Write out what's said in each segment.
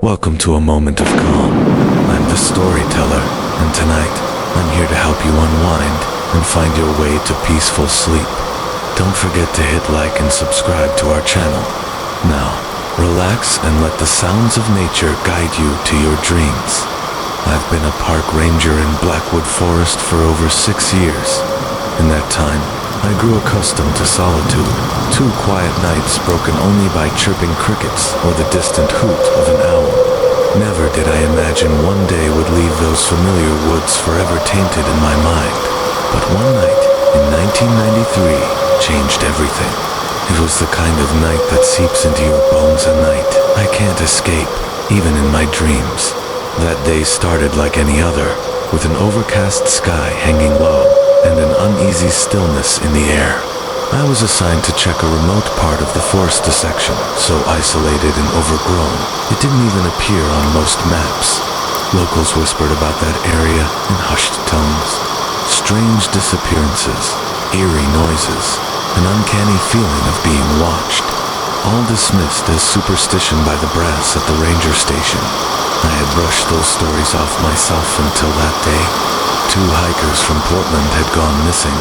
Welcome to a moment of calm. I'm the storyteller, and tonight, I'm here to help you unwind and find your way to peaceful sleep. Don't forget to hit like and subscribe to our channel. Now, relax and let the sounds of nature guide you to your dreams. I've been a park ranger in Blackwood Forest for over 6 years. In that time, I grew accustomed to solitude, 2 quiet nights broken only by chirping crickets or the distant hoot of an owl. Never did I imagine one day would leave those familiar woods forever tainted in my mind. But one night, in 1993, changed everything. It was the kind of night that seeps into your bones, a night I can't escape, even in my dreams. That day started like any other, with an overcast sky hanging low and an uneasy stillness in the air. I was assigned to check a remote part of the forest section, so isolated and overgrown, it didn't even appear on most maps. Locals whispered about that area in hushed tones. Strange disappearances, eerie noises, an uncanny feeling of being watched. All dismissed as superstition by the brass at the ranger station. I had brushed those stories off myself until that day. 2 hikers from Portland had gone missing,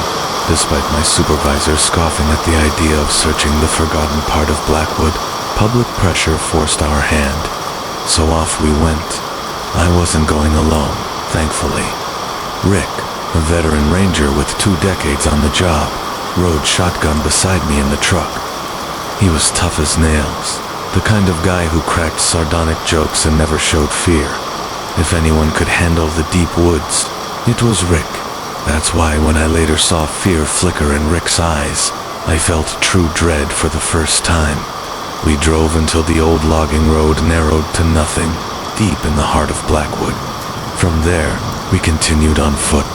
despite my supervisor scoffing at the idea of searching the forgotten part of Blackwood. Public pressure forced our hand, so off we went. I wasn't going alone, thankfully. Rick, a veteran ranger with 2 decades on the job, rode shotgun beside me in the truck. He was tough as nails, the kind of guy who cracked sardonic jokes and never showed fear. If anyone could handle the deep woods, it was Rick. That's why when I later saw fear flicker in Rick's eyes, I felt true dread for the first time. We drove until the old logging road narrowed to nothing, deep in the heart of Blackwood. From there, we continued on foot.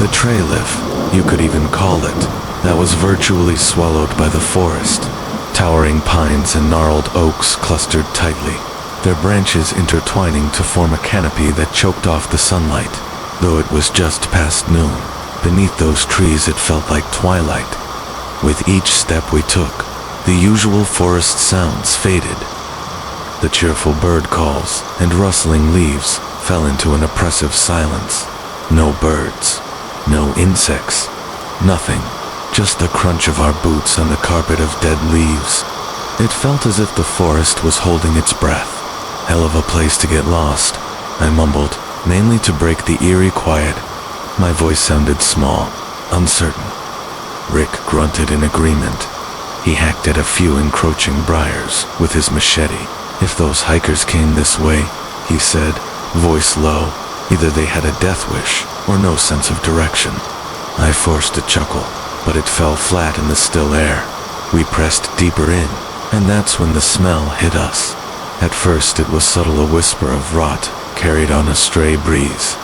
The trail, if you could even call it, that was virtually swallowed by the forest. Towering pines and gnarled oaks clustered tightly, their branches intertwining to form a canopy that choked off the sunlight. Though it was just past noon, beneath those trees it felt like twilight. With each step we took, the usual forest sounds faded. The cheerful bird calls and rustling leaves fell into an oppressive silence. No birds, no insects, nothing. Just the crunch of our boots on the carpet of dead leaves. It felt as if the forest was holding its breath. Hell of a place to get lost, I mumbled, mainly to break the eerie quiet. My voice sounded small, uncertain. Rick grunted in agreement. He hacked at a few encroaching briars with his machete. If those hikers came this way, he said, voice low, either they had a death wish or no sense of direction. I forced a chuckle, but it fell flat in the still air. We pressed deeper in, and that's when the smell hit us. At first it was subtle, a whisper of rot carried on a stray breeze.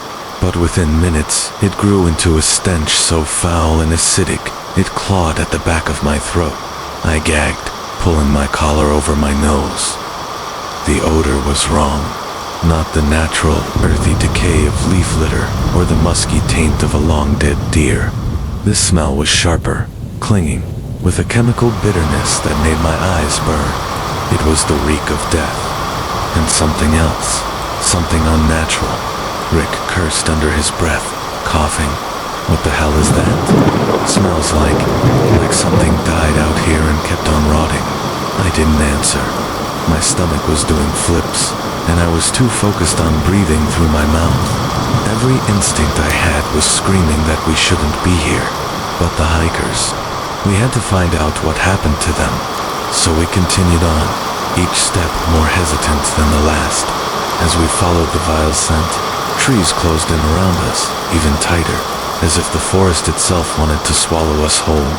But within minutes, it grew into a stench so foul and acidic, it clawed at the back of my throat. I gagged, pulling my collar over my nose. The odor was wrong. Not the natural, earthy decay of leaf litter or the musky taint of a long-dead deer. This smell was sharper, clinging, with a chemical bitterness that made my eyes burn. It was the reek of death. And something else, something unnatural. Rick cursed under his breath, coughing. What the hell is that? Smells like something died out here and kept on rotting. I didn't answer. My stomach was doing flips, and I was too focused on breathing through my mouth. Every instinct I had was screaming that we shouldn't be here. But the hikers, we had to find out what happened to them. So we continued on, each step more hesitant than the last. As we followed the vile scent, trees closed in around us, even tighter, as if the forest itself wanted to swallow us whole.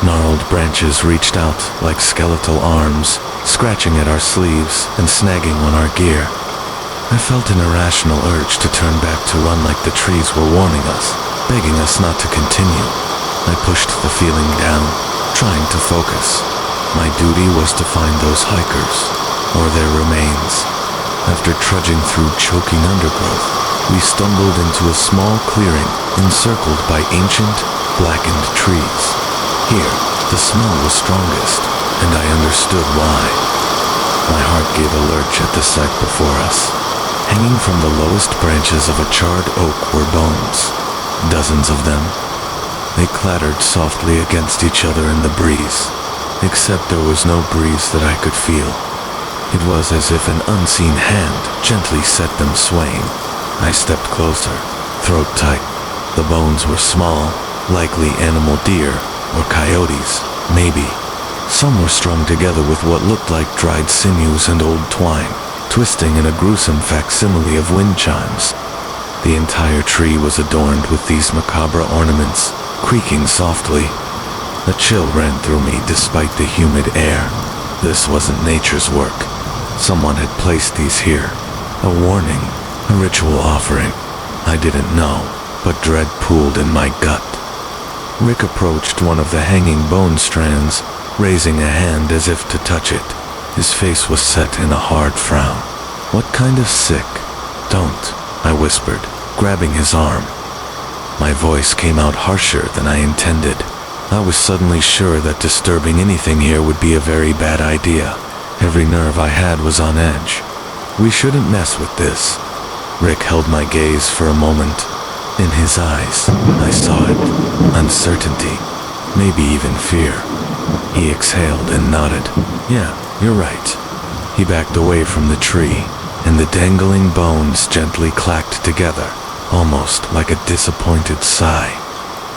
Gnarled branches reached out like skeletal arms, scratching at our sleeves and snagging on our gear. I felt an irrational urge to turn back to run like the trees were warning us, begging us not to continue. I pushed the feeling down, trying to focus. My duty was to find those hikers, or their remains. After trudging through choking undergrowth, we stumbled into a small clearing encircled by ancient, blackened trees. Here, the smell was strongest, and I understood why. My heart gave a lurch at the sight before us. Hanging from the lowest branches of a charred oak were bones, dozens of them. They clattered softly against each other in the breeze, except there was no breeze that I could feel. It was as if an unseen hand gently set them swaying. I stepped closer, throat tight. The bones were small, likely animal deer or coyotes, maybe. Some were strung together with what looked like dried sinews and old twine, twisting in a gruesome facsimile of wind chimes. The entire tree was adorned with these macabre ornaments, creaking softly. A chill ran through me despite the humid air. This wasn't nature's work. Someone had placed these here. A warning, a ritual offering. I didn't know, but dread pooled in my gut. Rick approached one of the hanging bone strands, raising a hand as if to touch it. His face was set in a hard frown. "What kind of sick?" "Don't," I whispered, grabbing his arm. My voice came out harsher than I intended. I was suddenly sure that disturbing anything here would be a very bad idea. Every nerve I had was on edge. "We shouldn't mess with this." Rick held my gaze for a moment. In his eyes, I saw it. Uncertainty, maybe even fear. He exhaled and nodded. "Yeah, you're right." He backed away from the tree, and the dangling bones gently clacked together, almost like a disappointed sigh.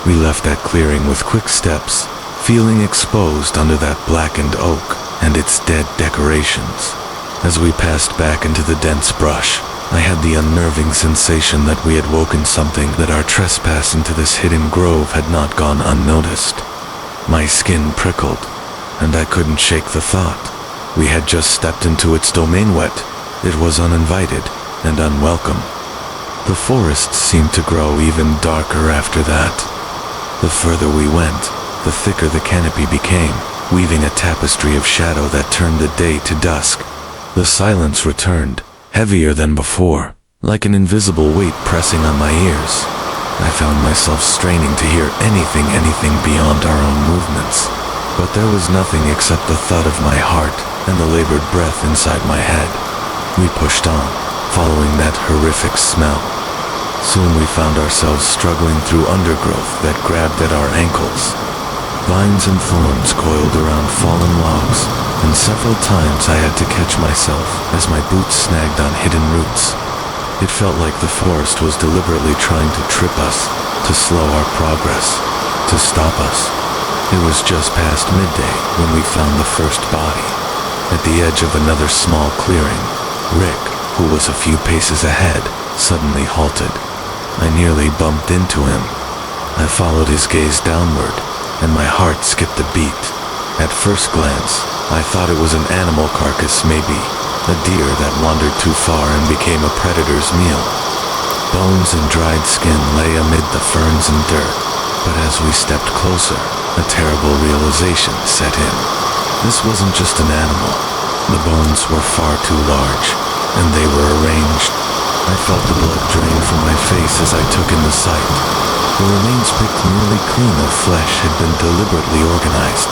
We left that clearing with quick steps, feeling exposed under that blackened oak and its dead decorations. As we passed back into the dense brush, I had the unnerving sensation that we had woken something, that our trespass into this hidden grove had not gone unnoticed. My skin prickled, and I couldn't shake the thought. We had just stepped into its domain. It was uninvited and unwelcome. The forest seemed to grow even darker after that. The further we went, the thicker the canopy became, weaving a tapestry of shadow that turned the day to dusk. The silence returned, heavier than before, like an invisible weight pressing on my ears. I found myself straining to hear anything beyond our own movements. But there was nothing except the thud of my heart and the labored breath inside my head. We pushed on, following that horrific smell. Soon we found ourselves struggling through undergrowth that grabbed at our ankles. Vines and thorns coiled around fallen logs, and several times I had to catch myself as my boots snagged on hidden roots. It felt like the forest was deliberately trying to trip us, to slow our progress, to stop us. It was just past midday when we found the first body. At the edge of another small clearing, Rick, who was a few paces ahead, suddenly halted. I nearly bumped into him. I followed his gaze downward, and my heart skipped a beat. At first glance, I thought it was an animal carcass, maybe a deer that wandered too far and became a predator's meal. Bones and dried skin lay amid the ferns and dirt, but as we stepped closer, a terrible realization set in. This wasn't just an animal. The bones were far too large, and they were arranged. I felt the blood drain from my face as I took in the sight. The remains picked nearly clean of flesh had been deliberately organized.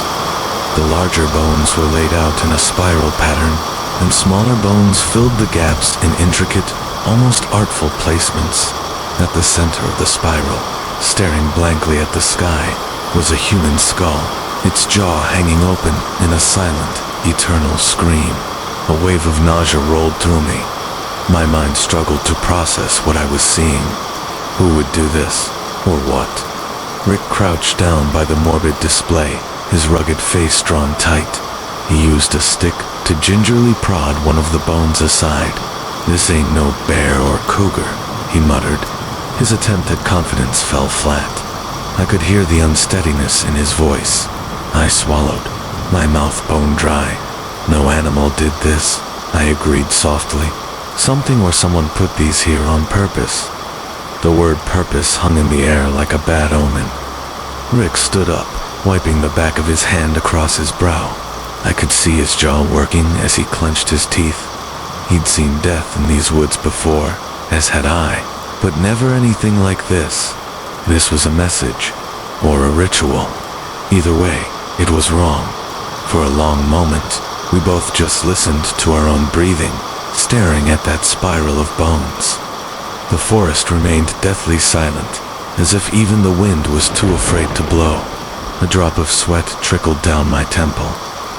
The larger bones were laid out in a spiral pattern, and smaller bones filled the gaps in intricate, almost artful placements. At the center of the spiral, staring blankly at the sky, was a human skull, its jaw hanging open in a silent, eternal scream. A wave of nausea rolled through me. My mind struggled to process what I was seeing. Who would do this? Or what? Rick crouched down by the morbid display, his rugged face drawn tight. He used a stick to gingerly prod one of the bones aside. "This ain't no bear or cougar," he muttered. His attempt at confidence fell flat. I could hear the unsteadiness in his voice. I swallowed, my mouth bone dry. "No animal did this," I agreed softly. "Something or someone put these here on purpose." The word purpose hung in the air like a bad omen. Rick stood up, wiping the back of his hand across his brow. I could see his jaw working as he clenched his teeth. He'd seen death in these woods before, as had I, but never anything like this. This was a message, or a ritual. Either way, it was wrong. For a long moment, We both just listened to our own breathing, staring at that spiral of bones. The forest remained deathly silent, as if even the wind was too afraid to blow. A drop of sweat trickled down my temple.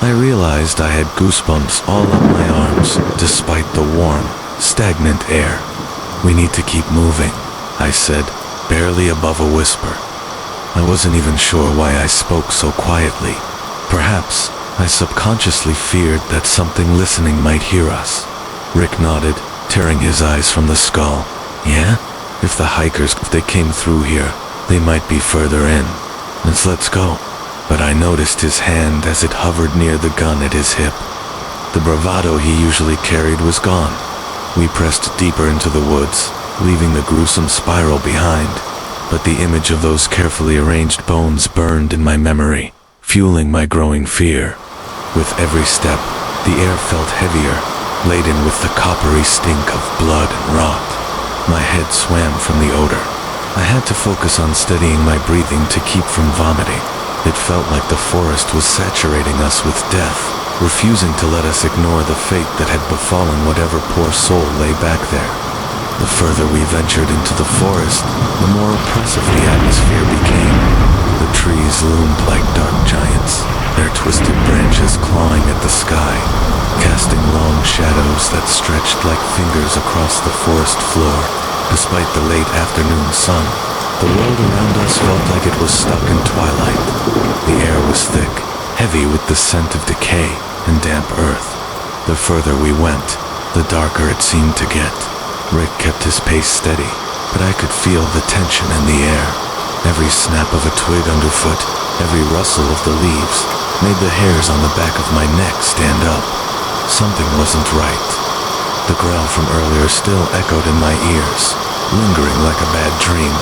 I realized I had goosebumps all up my arms, despite the warm, stagnant air. "We need to keep moving," I said, barely above a whisper. I wasn't even sure why I spoke so quietly. Perhaps I subconsciously feared that something listening might hear us. Rick nodded, tearing his eyes from the skull. "Yeah? If the hikers, if they came through here, they might be further in. Let's go." But I noticed his hand as it hovered near the gun at his hip. The bravado he usually carried was gone. We pressed deeper into the woods, leaving the gruesome spiral behind. But the image of those carefully arranged bones burned in my memory, fueling my growing fear. With every step, the air felt heavier, laden with the coppery stink of blood and rot. My head swam from the odor. I had to focus on steadying my breathing to keep from vomiting. It felt like the forest was saturating us with death, refusing to let us ignore the fate that had befallen whatever poor soul lay back there. The further we ventured into the forest, the more oppressive the atmosphere became. The trees loomed like dark giants, their twisted branches clawing at the sky, casting long shadows that stretched like fingers across the forest floor. Despite the late afternoon sun, the world around us felt like it was stuck in twilight. The air was thick, heavy with the scent of decay and damp earth. The further we went, the darker it seemed to get. Rick kept his pace steady, but I could feel the tension in the air. Every snap of a twig underfoot, every rustle of the leaves, made the hairs on the back of my neck stand up. Something wasn't right. The growl from earlier still echoed in my ears, lingering like a bad dream.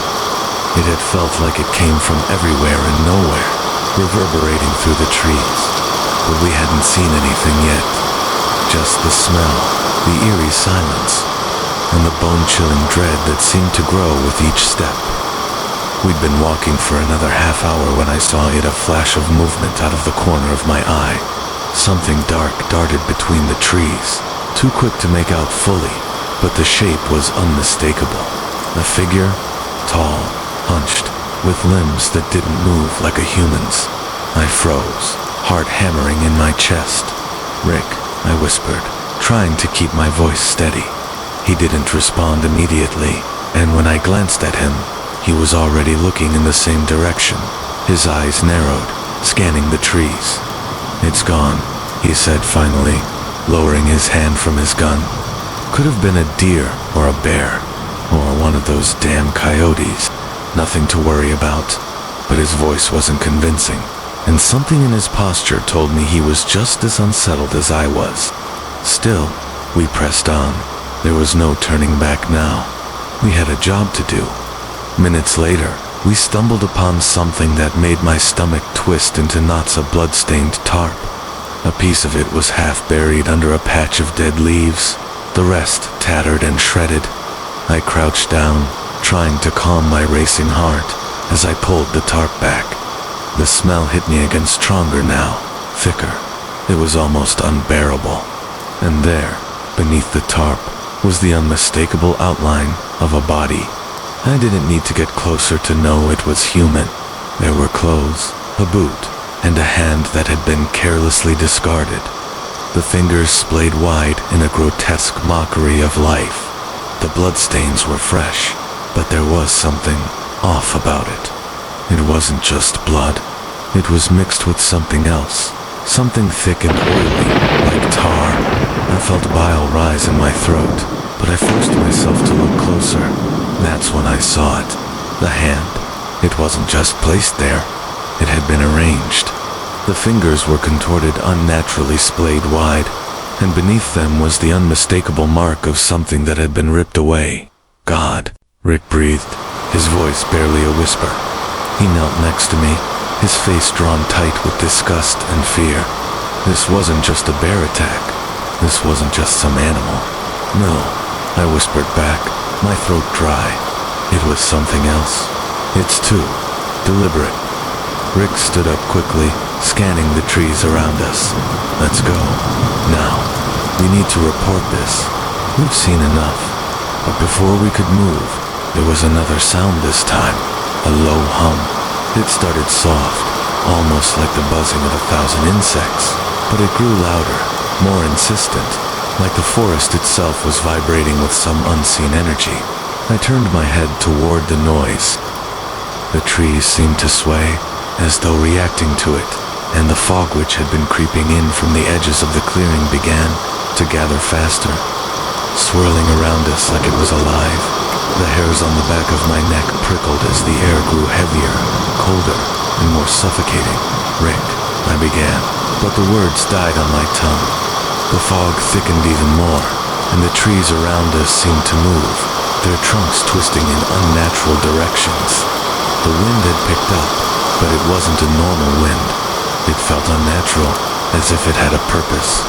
It had felt like it came from everywhere and nowhere, reverberating through the trees. But we hadn't seen anything yet. Just the smell, the eerie silence, and the bone-chilling dread that seemed to grow with each step. We'd been walking for another half hour when I saw a flash of movement out of the corner of my eye. Something dark darted between the trees, too quick to make out fully, but the shape was unmistakable. A figure, tall, hunched, with limbs that didn't move like a human's. I froze, heart hammering in my chest. "Rick," I whispered, trying to keep my voice steady. He didn't respond immediately, and when I glanced at him, he was already looking in the same direction. His eyes narrowed, scanning the trees. "It's gone," he said finally, lowering his hand from his gun. Could have been a deer or a bear, or one of those damn coyotes. Nothing to worry about, but his voice wasn't convincing, and something in his posture told me he was just as unsettled as I was. Still, we pressed on. There was no turning back now. We had a job to do. Minutes later, we stumbled upon something that made my stomach twist into knots of blood-stained tarp. A piece of it was half buried under a patch of dead leaves, the rest tattered and shredded. I crouched down, trying to calm my racing heart as I pulled the tarp back. The smell hit me again stronger now, thicker. It was almost unbearable. And there, beneath the tarp, was the unmistakable outline of a body. I didn't need to get closer to know it was human. There were clothes, a boot, and a hand that had been carelessly discarded. The fingers splayed wide in a grotesque mockery of life. The bloodstains were fresh, but there was something off about it. It wasn't just blood. It was mixed with something else, something thick and oily, like tar. I felt bile rise in my throat, but I forced myself to look closer. That's when I saw it. The hand. It wasn't just placed there. It had been arranged. The fingers were contorted unnaturally splayed wide, and beneath them was the unmistakable mark of something that had been ripped away. "God," Rick breathed, his voice barely a whisper. He knelt next to me, his face drawn tight with disgust and fear. This wasn't just a bear attack. This wasn't just some animal. "No," I whispered back, my throat dry. "It was something else. It's too deliberate." Rick stood up quickly, scanning the trees around us. Let's go. Now, we need to report this. We've seen enough. But before we could move, there was another sound this time. A low hum. It started soft, almost like the buzzing of 1,000 insects. But it grew louder, more insistent, like the forest itself was vibrating with some unseen energy. I turned my head toward the noise. The trees seemed to sway, as though reacting to it, and the fog which had been creeping in from the edges of the clearing began to gather faster, swirling around us like it was alive. The hairs on the back of my neck prickled as the air grew heavier, colder, and more suffocating. "Rick," I began, but the words died on my tongue. The fog thickened even more, and the trees around us seemed to move, their trunks twisting in unnatural directions. The wind had picked up, but it wasn't a normal wind. It felt unnatural, as if it had a purpose.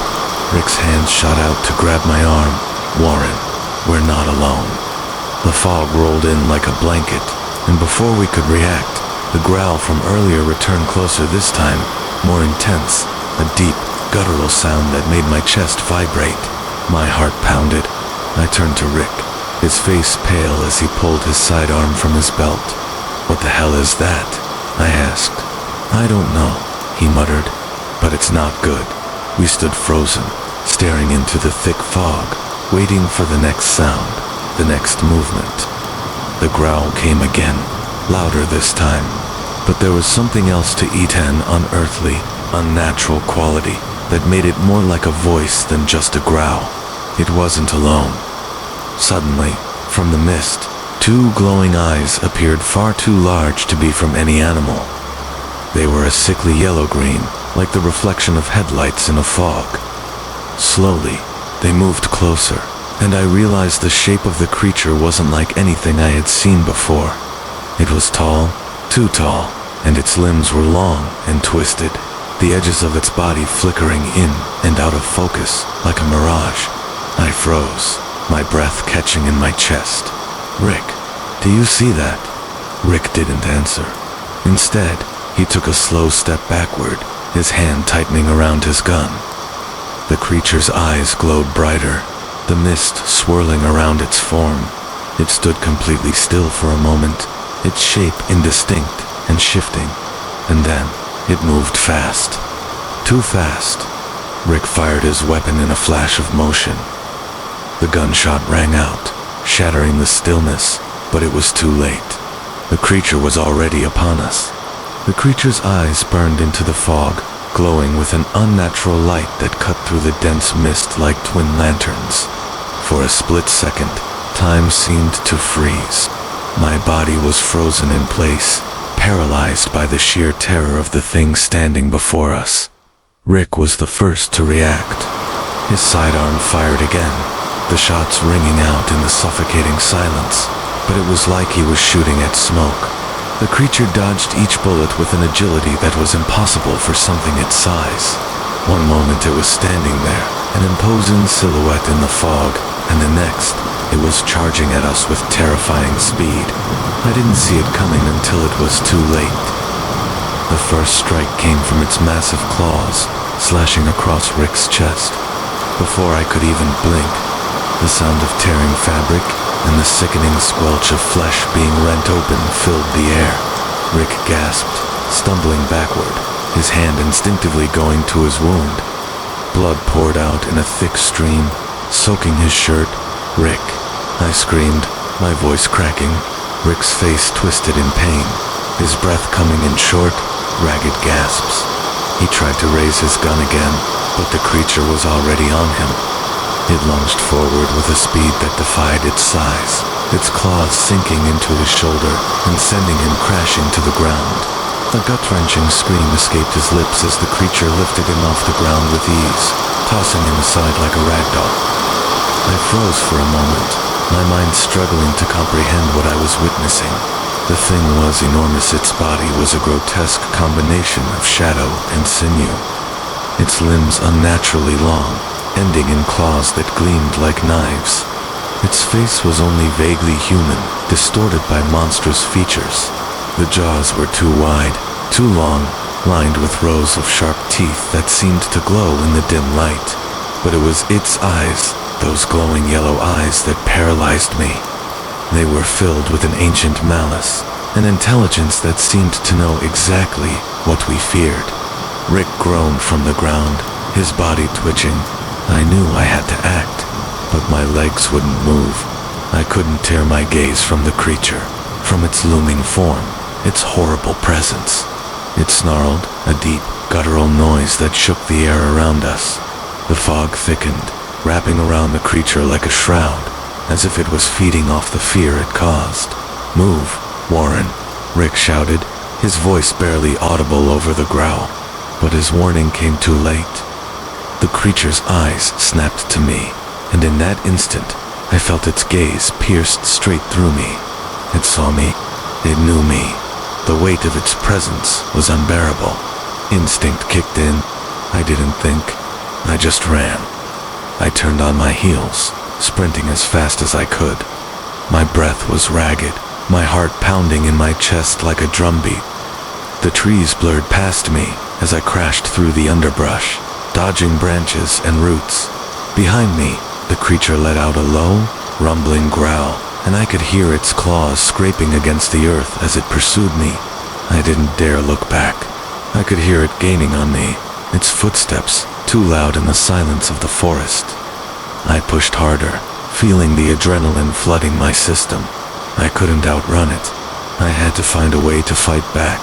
Rick's hands shot out to grab my arm. "Warren, we're not alone." The fog rolled in like a blanket, and before we could react, the growl from earlier returned closer this time, more intense, a deep, guttural sound that made my chest vibrate. My heart pounded. I turned to Rick, his face pale as he pulled his sidearm from his belt. "What the hell is that?" I asked. "I don't know," he muttered, "but it's not good." We stood frozen, staring into the thick fog, waiting for the next sound, the next movement. The growl came again, louder this time, but there was something else to it, an unearthly, unnatural quality that made it more like a voice than just a growl. It wasn't alone. Suddenly, from the mist, two glowing eyes appeared far too large to be from any animal. They were a sickly yellow-green, like the reflection of headlights in a fog. Slowly, they moved closer, and I realized the shape of the creature wasn't like anything I had seen before. It was tall, too tall, and its limbs were long and twisted, the edges of its body flickering in and out of focus like a mirage. I froze, my breath catching in my chest. "Rick, do you see that?" Rick didn't answer. Instead, he took a slow step backward, his hand tightening around his gun. The creature's eyes glowed brighter, the mist swirling around its form. It stood completely still for a moment, its shape indistinct and shifting, and then it moved fast. Too fast. Rick fired his weapon in a flash of motion. The gunshot rang out, shattering the stillness, but it was too late. The creature was already upon us. The creature's eyes burned into the fog, glowing with an unnatural light that cut through the dense mist like twin lanterns. For a split second, time seemed to freeze. My body was frozen in place, paralyzed by the sheer terror of the thing standing before us. Rick was the first to react. His sidearm fired again, the shots ringing out in the suffocating silence, but it was like he was shooting at smoke. The creature dodged each bullet with an agility that was impossible for something its size. One moment it was standing there, an imposing silhouette in the fog, and the next, it was charging at us with terrifying speed. I didn't see it coming until it was too late. The first strike came from its massive claws, slashing across Rick's chest. Before I could even blink, the sound of tearing fabric and the sickening squelch of flesh being rent open filled the air. Rick gasped, stumbling backward, his hand instinctively going to his wound. Blood poured out in a thick stream, soaking his shirt. "Rick," I screamed, my voice cracking. Rick's face twisted in pain, his breath coming in short, ragged gasps. He tried to raise his gun again, but the creature was already on him. It lunged forward with a speed that defied its size, its claws sinking into his shoulder and sending him crashing to the ground. A gut-wrenching scream escaped his lips as the creature lifted him off the ground with ease, tossing him aside like a rag doll. I froze for a moment, my mind struggling to comprehend what I was witnessing. The thing was enormous. Its body was a grotesque combination of shadow and sinew, its limbs unnaturally long, ending in claws that gleamed like knives. Its face was only vaguely human, distorted by monstrous features. The jaws were too wide, too long, lined with rows of sharp teeth that seemed to glow in the dim light. But it was its eyes, those glowing yellow eyes, that paralyzed me. They were filled with an ancient malice, an intelligence that seemed to know exactly what we feared. Rick groaned from the ground, his body twitching. I knew I had to act, but my legs wouldn't move. I couldn't tear my gaze from the creature, from its looming form, its horrible presence. It snarled, a deep, guttural noise that shook the air around us. The fog thickened, wrapping around the creature like a shroud, as if it was feeding off the fear it caused. "Move, Warren," Rick shouted, his voice barely audible over the growl. But his warning came too late. The creature's eyes snapped to me, and in that instant, I felt its gaze pierced straight through me. It saw me. It knew me. The weight of its presence was unbearable. Instinct kicked in. I didn't think. I just ran. I turned on my heels, sprinting as fast as I could. My breath was ragged, my heart pounding in my chest like a drumbeat. The trees blurred past me as I crashed through the underbrush, dodging branches and roots. Behind me, the creature let out a low, rumbling growl, and I could hear its claws scraping against the earth as it pursued me. I didn't dare look back. I could hear it gaining on me, its footsteps too loud in the silence of the forest. I pushed harder, feeling the adrenaline flooding my system. I couldn't outrun it. I had to find a way to fight back.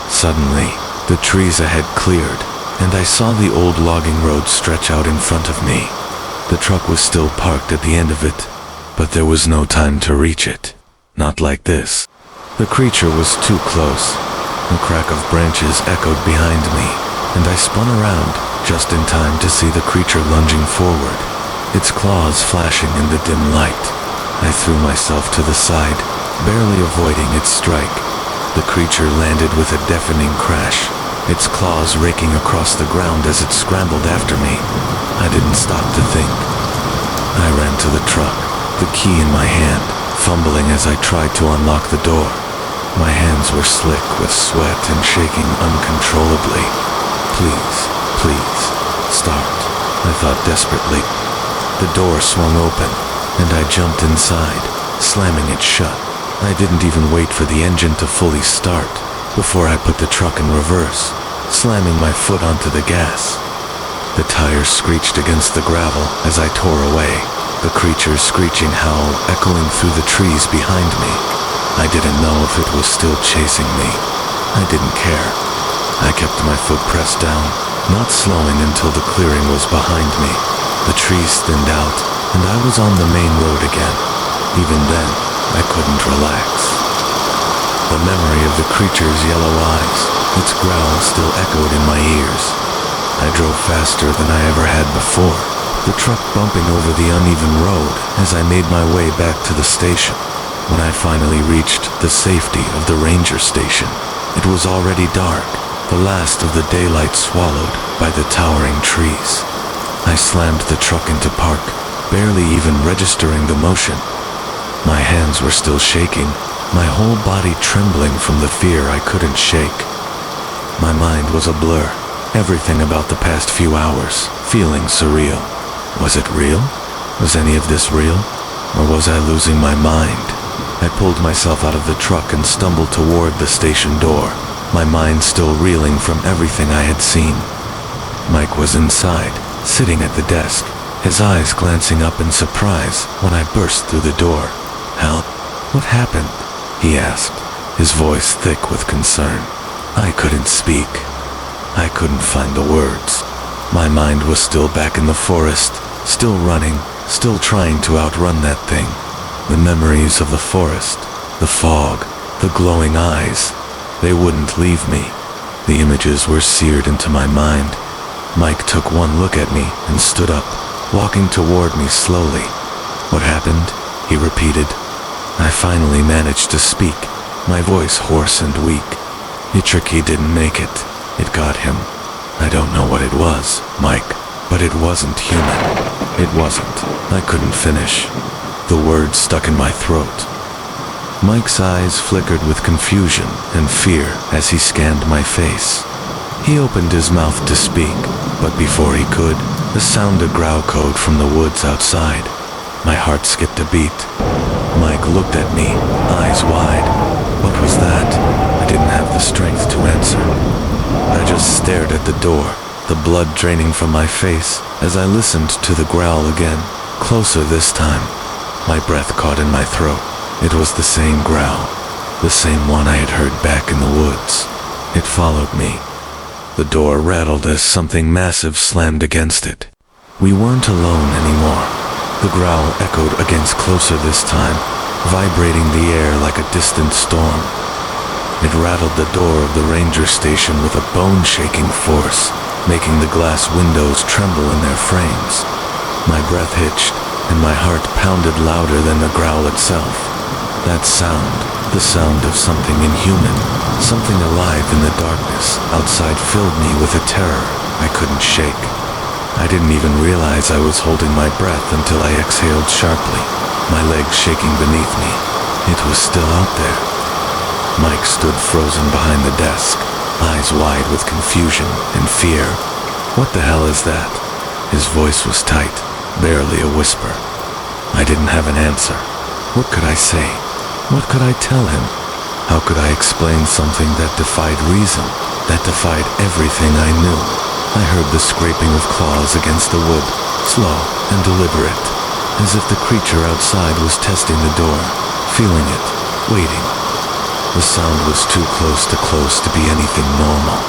Suddenly, the trees ahead cleared, and I saw the old logging road stretch out in front of me. The truck was still parked at the end of it, but there was no time to reach it. Not like this. The creature was too close. The crack of branches echoed behind me, and I spun around just in time to see the creature lunging forward, its claws flashing in the dim light. I threw myself to the side, barely avoiding its strike. The creature landed with a deafening crash, its claws raking across the ground as it scrambled after me. I didn't stop to think. I ran to the truck, the key in my hand, fumbling as I tried to unlock the door. My hands were slick with sweat and shaking uncontrollably. Please, please, start, I thought desperately. The door swung open, and I jumped inside, slamming it shut. I didn't even wait for the engine to fully start before I put the truck in reverse, slamming my foot onto the gas. The tires screeched against the gravel as I tore away, the creature's screeching howl echoing through the trees behind me. I didn't know if it was still chasing me. I didn't care. I kept my foot pressed down, not slowing until the clearing was behind me. The trees thinned out, and I was on the main road again. Even then, I couldn't relax. The memory of the creature's yellow eyes, its growl still echoed in my ears. I drove faster than I ever had before, the truck bumping over the uneven road as I made my way back to the station. When I finally reached the safety of the ranger station, it was already dark, the last of the daylight swallowed by the towering trees. I slammed the truck into park, barely even registering the motion. My hands were still shaking, my whole body trembling from the fear I couldn't shake. My mind was a blur, everything about the past few hours feeling surreal. Was it real? Was any of this real? Or was I losing my mind? I pulled myself out of the truck and stumbled toward the station door, my mind still reeling from everything I had seen. Mike was inside, sitting at the desk, his eyes glancing up in surprise when I burst through the door. "Hal, what happened?" he asked, his voice thick with concern. I couldn't speak. I couldn't find the words. My mind was still back in the forest, still running, still trying to outrun that thing. The memories of the forest, the fog, the glowing eyes, they wouldn't leave me. The images were seared into my mind. Mike took one look at me and stood up, walking toward me slowly. "What happened?" he repeated. I finally managed to speak, my voice hoarse and weak. "Ichiki didn't make it. It got him. I don't know what it was, Mike, but it wasn't human. It wasn't." I couldn't finish. The words stuck in my throat. Mike's eyes flickered with confusion and fear as he scanned my face. He opened his mouth to speak, but before he could, the sound of growl code from the woods outside. My heart skipped a beat. Mike looked at me, eyes wide. What was that? I didn't have the strength to answer. I just stared at the door, the blood draining from my face as I listened to the growl again, closer this time. My breath caught in my throat. It was the same growl, the same one I had heard back in the woods. It followed me. The door rattled as something massive slammed against it. We weren't alone anymore. The growl echoed against closer this time, vibrating the air like a distant storm. It rattled the door of the ranger station with a bone-shaking force, making the glass windows tremble in their frames. My breath hitched, and my heart pounded louder than the growl itself. That sound, the sound of something inhuman, something alive in the darkness outside, filled me with a terror I couldn't shake. I didn't even realize I was holding my breath until I exhaled sharply, my legs shaking beneath me. It was still out there. Mike stood frozen behind the desk, eyes wide with confusion and fear. What the hell is that? His voice was tight, barely a whisper. I didn't have an answer. What could I say? What could I tell him? How could I explain something that defied reason, that defied everything I knew? I heard the scraping of claws against the wood, slow and deliberate, as if the creature outside was testing the door, feeling it, waiting. The sound was too close to be anything normal.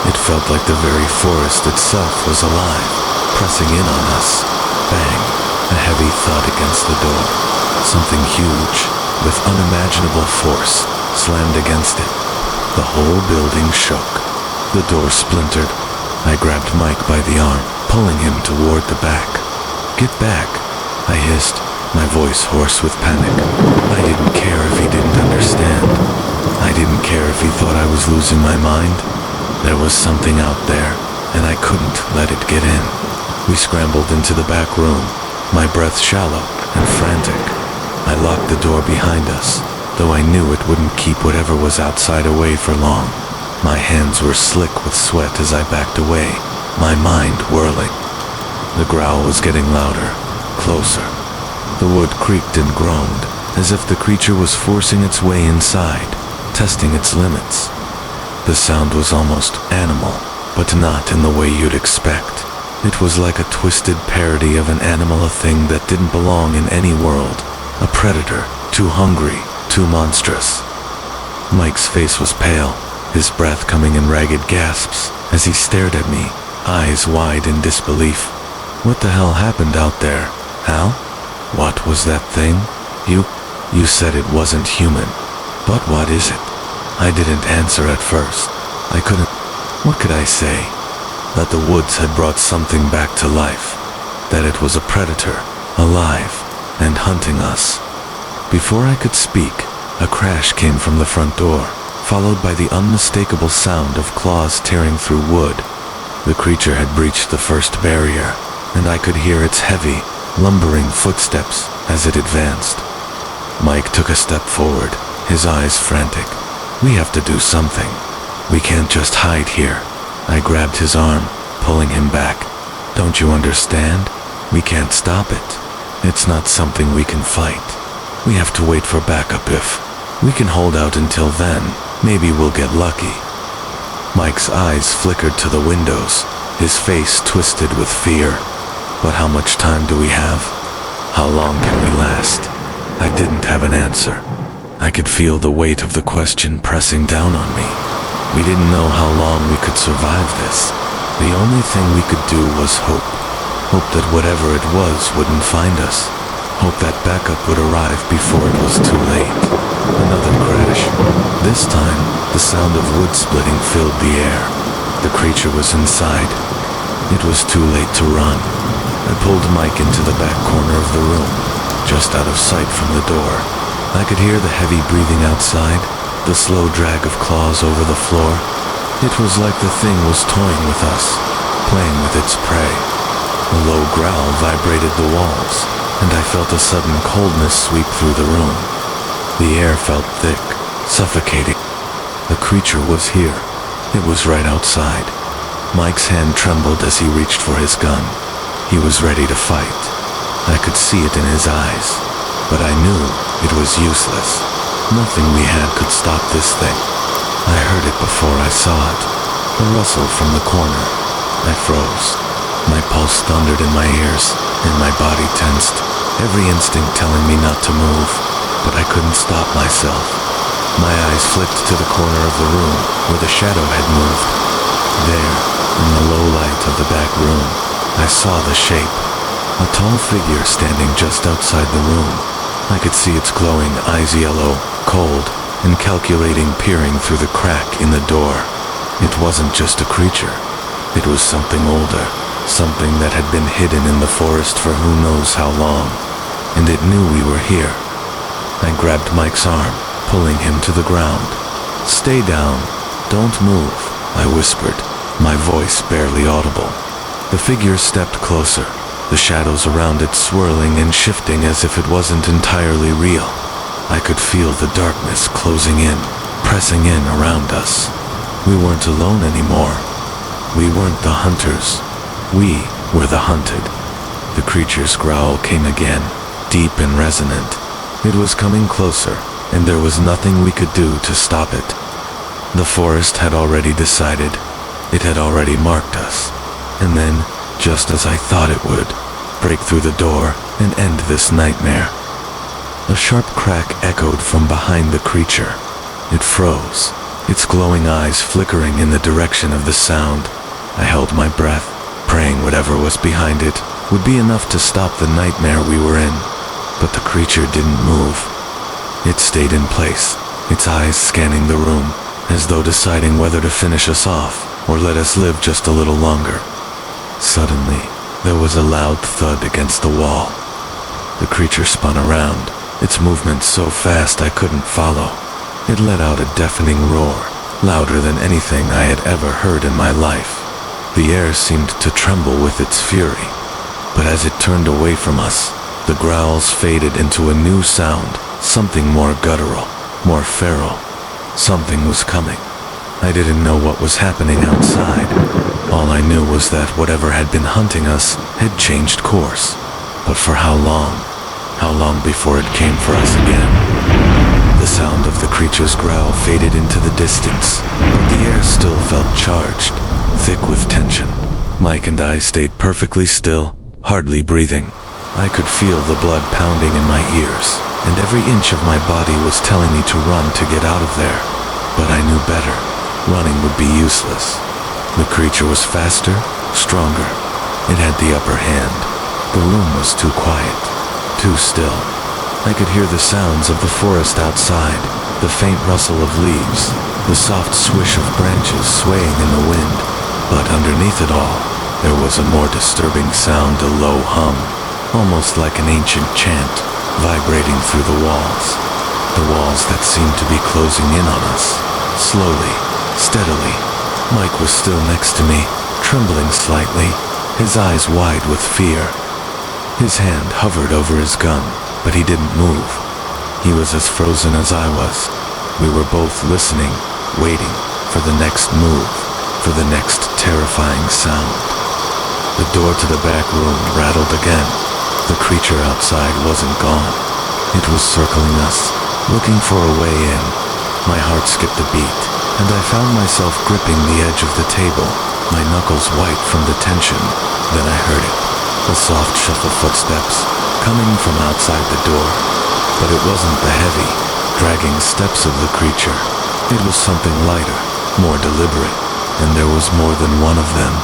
It felt like the very forest itself was alive, pressing in on us. Bang, a heavy thud against the door. Something huge, with unimaginable force, slammed against it. The whole building shook. The door splintered. I grabbed Mike by the arm, pulling him toward the back. "Get back," I hissed, my voice hoarse with panic. I didn't care if he didn't understand. I didn't care if he thought I was losing my mind. There was something out there, and I couldn't let it get in. We scrambled into the back room, my breath shallow and frantic. I locked the door behind us, though I knew it wouldn't keep whatever was outside away for long. My hands were slick with sweat as I backed away, my mind whirling. The growl was getting louder, closer. The wood creaked and groaned, as if the creature was forcing its way inside, testing its limits. The sound was almost animal, but not in the way you'd expect. It was like a twisted parody of an animal, a thing that didn't belong in any world. A predator, too hungry, too monstrous. Mike's face was pale, his breath coming in ragged gasps as he stared at me, eyes wide in disbelief. What the hell happened out there, Al? What was that thing? You said it wasn't human. But what is it? I didn't answer at first. I couldn't. What could I say? That the woods had brought something back to life. That it was a predator, alive, and hunting us. Before I could speak, a crash came from the front door, followed by the unmistakable sound of claws tearing through wood. The creature had breached the first barrier, and I could hear its heavy, lumbering footsteps as it advanced. Mike took a step forward, his eyes frantic. "We have to do something. We can't just hide here." I grabbed his arm, pulling him back. "Don't you understand? We can't stop it. It's not something we can fight. We have to wait for backup. If we can hold out until then, maybe we'll get lucky." Mike's eyes flickered to the windows, his face twisted with fear. "But how much time do we have? How long can we last?" I didn't have an answer. I could feel the weight of the question pressing down on me. We didn't know how long we could survive this. The only thing we could do was hope. Hope that whatever it was wouldn't find us. Hope that backup would arrive before it was too late. Another crash. This time, the sound of wood splitting filled the air. The creature was inside. It was too late to run. I pulled Mike into the back corner of the room, just out of sight from the door. I could hear the heavy breathing outside, the slow drag of claws over the floor. It was like the thing was toying with us, playing with its prey. A low growl vibrated the walls, and I felt a sudden coldness sweep through the room. The air felt thick, suffocating. The creature was here. It was right outside. Mike's hand trembled as he reached for his gun. He was ready to fight. I could see it in his eyes, but I knew it was useless. Nothing we had could stop this thing. I heard it before I saw it. A rustle from the corner. I froze. My pulse thundered in my ears, and my body tensed, every instinct telling me not to move, but I couldn't stop myself. My eyes flicked to the corner of the room where the shadow had moved. There, in the low light of the back room, I saw the shape. A tall figure standing just outside the room. I could see its glowing eyes yellow, cold, and calculating, peering through the crack in the door. It wasn't just a creature. It was something older, something that had been hidden in the forest for who knows how long. And it knew we were here. I grabbed Mike's arm, pulling him to the ground. "Stay down. Don't move," I whispered, my voice barely audible. The figure stepped closer, the shadows around it swirling and shifting as if it wasn't entirely real. I could feel the darkness closing in, pressing in around us. We weren't alone anymore. We weren't the hunters. We were the hunted. The creature's growl came again, deep and resonant. It was coming closer, and there was nothing we could do to stop it. The forest had already decided. It had already marked us. And then, just as I thought it would, break through the door and end this nightmare. A sharp crack echoed from behind the creature. It froze, its glowing eyes flickering in the direction of the sound. I held my breath, praying whatever was behind it would be enough to stop the nightmare we were in. But the creature didn't move. It stayed in place, its eyes scanning the room, as though deciding whether to finish us off or let us live just a little longer. Suddenly, there was a loud thud against the wall. The creature spun around, its movement so fast I couldn't follow. It let out a deafening roar, louder than anything I had ever heard in my life. The air seemed to tremble with its fury, but as it turned away from us, the growls faded into a new sound, something more guttural, more feral. Something was coming. I didn't know what was happening outside. All I knew was that whatever had been hunting us had changed course. But for how long? How long before it came for us again? The sound of the creature's growl faded into the distance, but the air still felt charged, thick with tension. Mike and I stayed perfectly still, hardly breathing. I could feel the blood pounding in my ears, and every inch of my body was telling me to run to get out of there. But I knew better. Running would be useless. The creature was faster, stronger. It had the upper hand. The room was too quiet, too still. I could hear the sounds of the forest outside, the faint rustle of leaves, the soft swish of branches swaying in the wind. But underneath it all, there was a more disturbing sound, a low hum, almost like an ancient chant, vibrating through the walls. The walls that seemed to be closing in on us, slowly, steadily. Mike was still next to me, trembling slightly, his eyes wide with fear. His hand hovered over his gun, but he didn't move. He was as frozen as I was. We were both listening, waiting for the next move, for the next terrifying sound. The door to the back room rattled again. The creature outside wasn't gone. It was circling us, looking for a way in. My heart skipped a beat, and I found myself gripping the edge of the table, my knuckles white from the tension. Then I heard it, a soft shuffle footsteps, coming from outside the door. But it wasn't the heavy, dragging steps of the creature. It was something lighter, more deliberate, and there was more than one of them.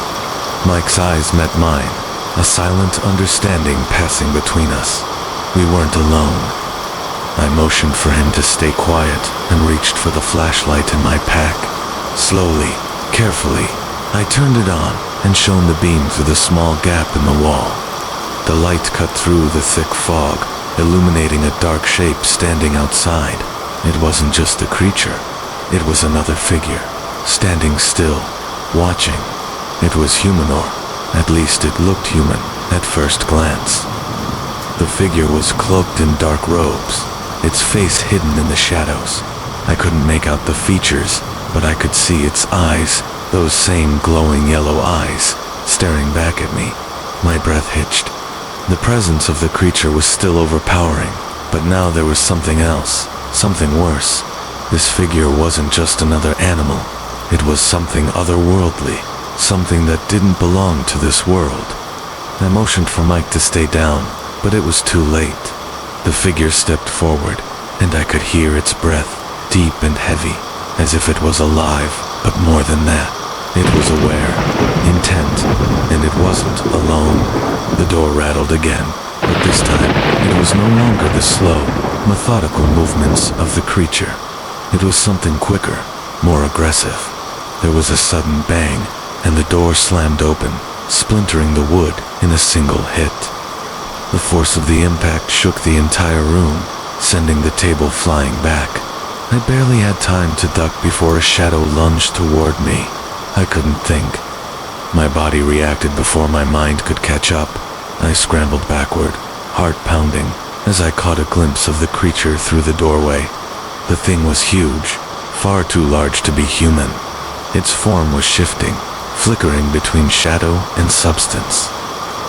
Mike's eyes met mine, a silent understanding passing between us. We weren't alone. I motioned for him to stay quiet and reached for the flashlight in my pack. Slowly, carefully, I turned it on and shone the beam through the small gap in the wall. The light cut through the thick fog, illuminating a dark shape standing outside. It wasn't just a creature. It was another figure, standing still, watching. It was human, or at least it looked human at first glance. The figure was cloaked in dark robes, its face hidden in the shadows. I couldn't make out the features, but I could see its eyes, those same glowing yellow eyes, staring back at me. My breath hitched. The presence of the creature was still overpowering, but now there was something else, something worse. This figure wasn't just another animal. It was something otherworldly, something that didn't belong to this world. I motioned for Mike to stay down, but it was too late. The figure stepped forward, and I could hear its breath, deep and heavy, as if it was alive, but more than that. It was aware, intent, and it wasn't alone. The door rattled again, but this time it was no longer the slow, methodical movements of the creature. It was something quicker, more aggressive. There was a sudden bang, and the door slammed open, splintering the wood in a single hit. The force of the impact shook the entire room, sending the table flying back. I barely had time to duck before a shadow lunged toward me. I couldn't think. My body reacted before my mind could catch up. I scrambled backward, heart pounding, as I caught a glimpse of the creature through the doorway. The thing was huge, far too large to be human. Its form was shifting, flickering between shadow and substance.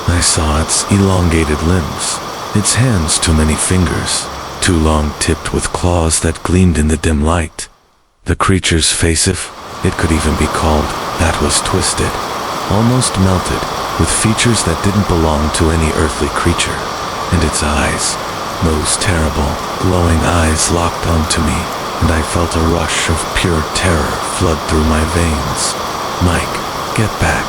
I saw its elongated limbs, its hands too many fingers, too long tipped with claws that gleamed in the dim light. The creature's face, if it could even be called, that was twisted, almost melted, with features that didn't belong to any earthly creature. And its eyes, those terrible, glowing eyes locked onto me, and I felt a rush of pure terror flood through my veins. "Mike, get back,"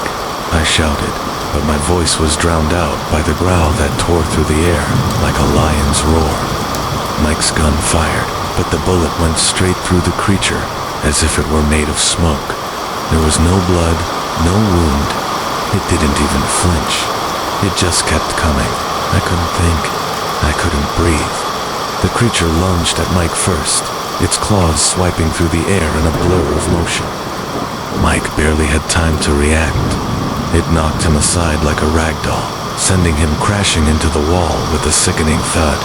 I shouted, but my voice was drowned out by the growl that tore through the air like a lion's roar. Mike's gun fired, but the bullet went straight through the creature, as if it were made of smoke. There was no blood, no wound. It didn't even flinch. It just kept coming. I couldn't think. I couldn't breathe. The creature lunged at Mike first, its claws swiping through the air in a blur of motion. Mike barely had time to react. It knocked him aside like a rag doll, sending him crashing into the wall with a sickening thud.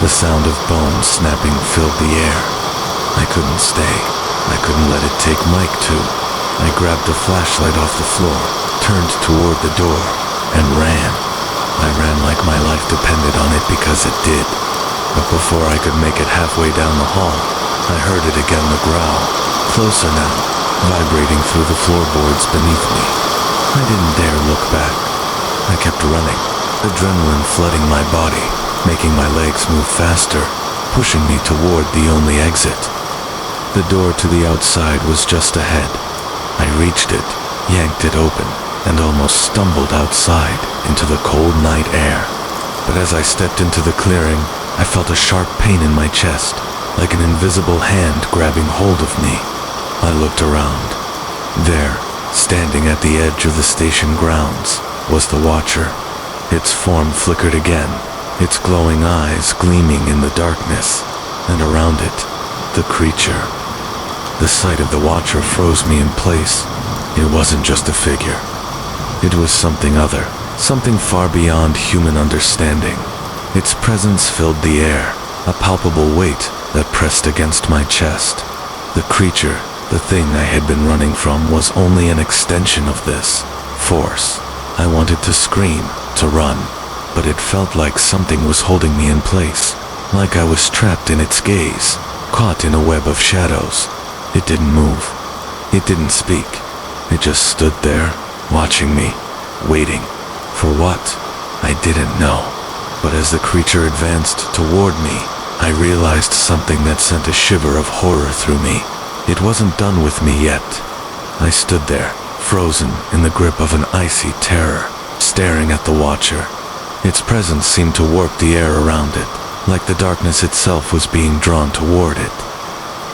The sound of bones snapping filled the air. I couldn't stay. I couldn't let it take Mike too. I grabbed a flashlight off the floor, turned toward the door, and ran. I ran like my life depended on it because it did. But before I could make it halfway down the hall, I heard it again, the growl, closer now, vibrating through the floorboards beneath me. I didn't dare look back. I kept running, adrenaline flooding my body, making my legs move faster, pushing me toward the only exit. The door to the outside was just ahead. I reached it, yanked it open, and almost stumbled outside into the cold night air. But as I stepped into the clearing, I felt a sharp pain in my chest, like an invisible hand grabbing hold of me. I looked around. There, standing at the edge of the station grounds, was the Watcher. Its form flickered again, its glowing eyes gleaming in the darkness, and around it, the creature. The sight of the Watcher froze me in place. It wasn't just a figure. It was something other, something far beyond human understanding. Its presence filled the air, a palpable weight that pressed against my chest. The creature, the thing I had been running from, was only an extension of this force. I wanted to scream, to run, but it felt like something was holding me in place, like I was trapped in its gaze, caught in a web of shadows. It didn't move. It didn't speak. It just stood there, watching me, waiting. For what? I didn't know. But as the creature advanced toward me, I realized something that sent a shiver of horror through me. It wasn't done with me yet. I stood there, frozen in the grip of an icy terror, staring at the Watcher. Its presence seemed to warp the air around it, like the darkness itself was being drawn toward it.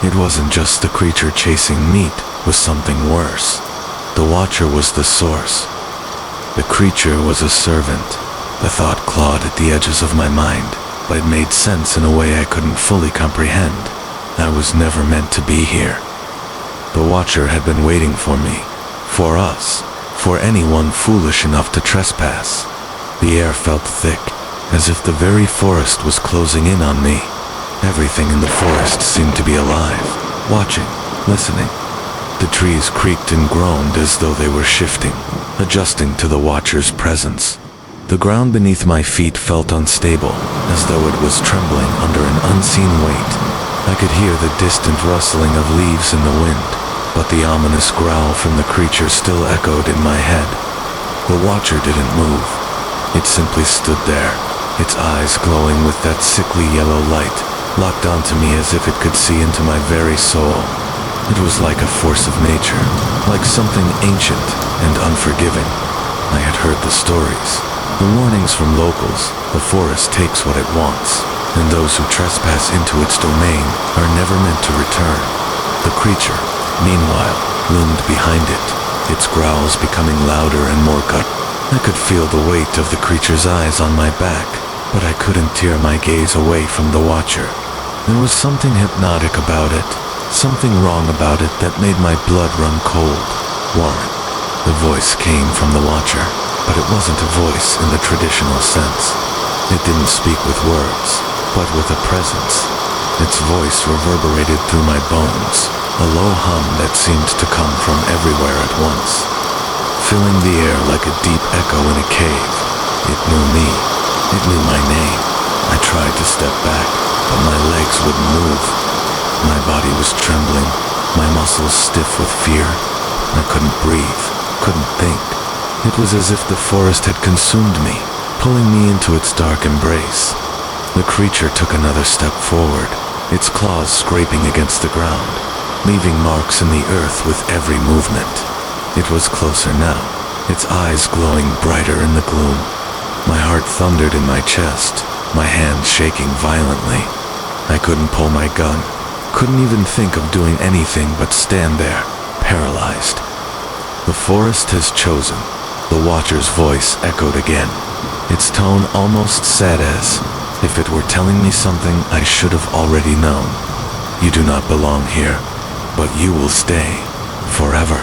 It wasn't just the creature chasing meat, it was something worse. The Watcher was the source. The creature was a servant. The thought clawed at the edges of my mind, but it made sense in a way I couldn't fully comprehend. I was never meant to be here. The Watcher had been waiting for me, for us, for anyone foolish enough to trespass. The air felt thick, as if the very forest was closing in on me. Everything in the forest seemed to be alive, watching, listening. The trees creaked and groaned as though they were shifting, adjusting to the watcher's presence. The ground beneath my feet felt unstable, as though it was trembling under an unseen weight. I could hear the distant rustling of leaves in the wind, but the ominous growl from the creature still echoed in my head. The watcher didn't move. It simply stood there, its eyes glowing with that sickly yellow light, locked onto me as if it could see into my very soul. It was like a force of nature, like something ancient and unforgiving. I had heard the stories, the warnings from locals. The forest takes what it wants, and those who trespass into its domain are never meant to return. The creature, meanwhile, loomed behind it, its growls becoming louder and more gut. I could feel the weight of the creature's eyes on my back, but I couldn't tear my gaze away from the watcher. There was something hypnotic about it, something wrong about it that made my blood run cold. Warren. The voice came from the watcher, but it wasn't a voice in the traditional sense. It didn't speak with words, but with a presence. Its voice reverberated through my bones, a low hum that seemed to come from everywhere at once, filling the air like a deep echo in a cave. It knew me. It knew my name. I tried to step back, but my legs wouldn't move. My body was trembling, my muscles stiff with fear. I couldn't breathe, couldn't think. It was as if the forest had consumed me, pulling me into its dark embrace. The creature took another step forward, its claws scraping against the ground, leaving marks in the earth with every movement. It was closer now, its eyes glowing brighter in the gloom. My heart thundered in my chest, my hands shaking violently. I couldn't pull my gun, couldn't even think of doing anything but stand there, paralyzed. The forest has chosen. The watcher's voice echoed again, its tone almost sad as if it were telling me something I should have already known. You do not belong here, but you will stay, forever.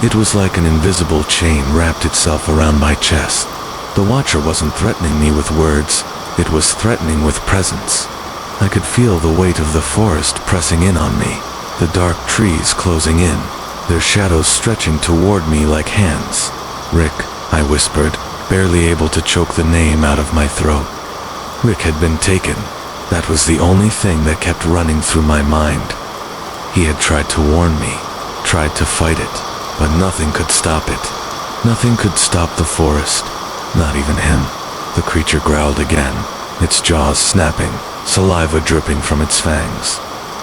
It was like an invisible chain wrapped itself around my chest. The watcher wasn't threatening me with words, it was threatening with presence. I could feel the weight of the forest pressing in on me, the dark trees closing in, their shadows stretching toward me like hands. Rick, I whispered, barely able to choke the name out of my throat. Rick had been taken. That was the only thing that kept running through my mind. He had tried to warn me, tried to fight it, but nothing could stop it. Nothing could stop the forest, not even him. The creature growled again, its jaws snapping, saliva dripping from its fangs.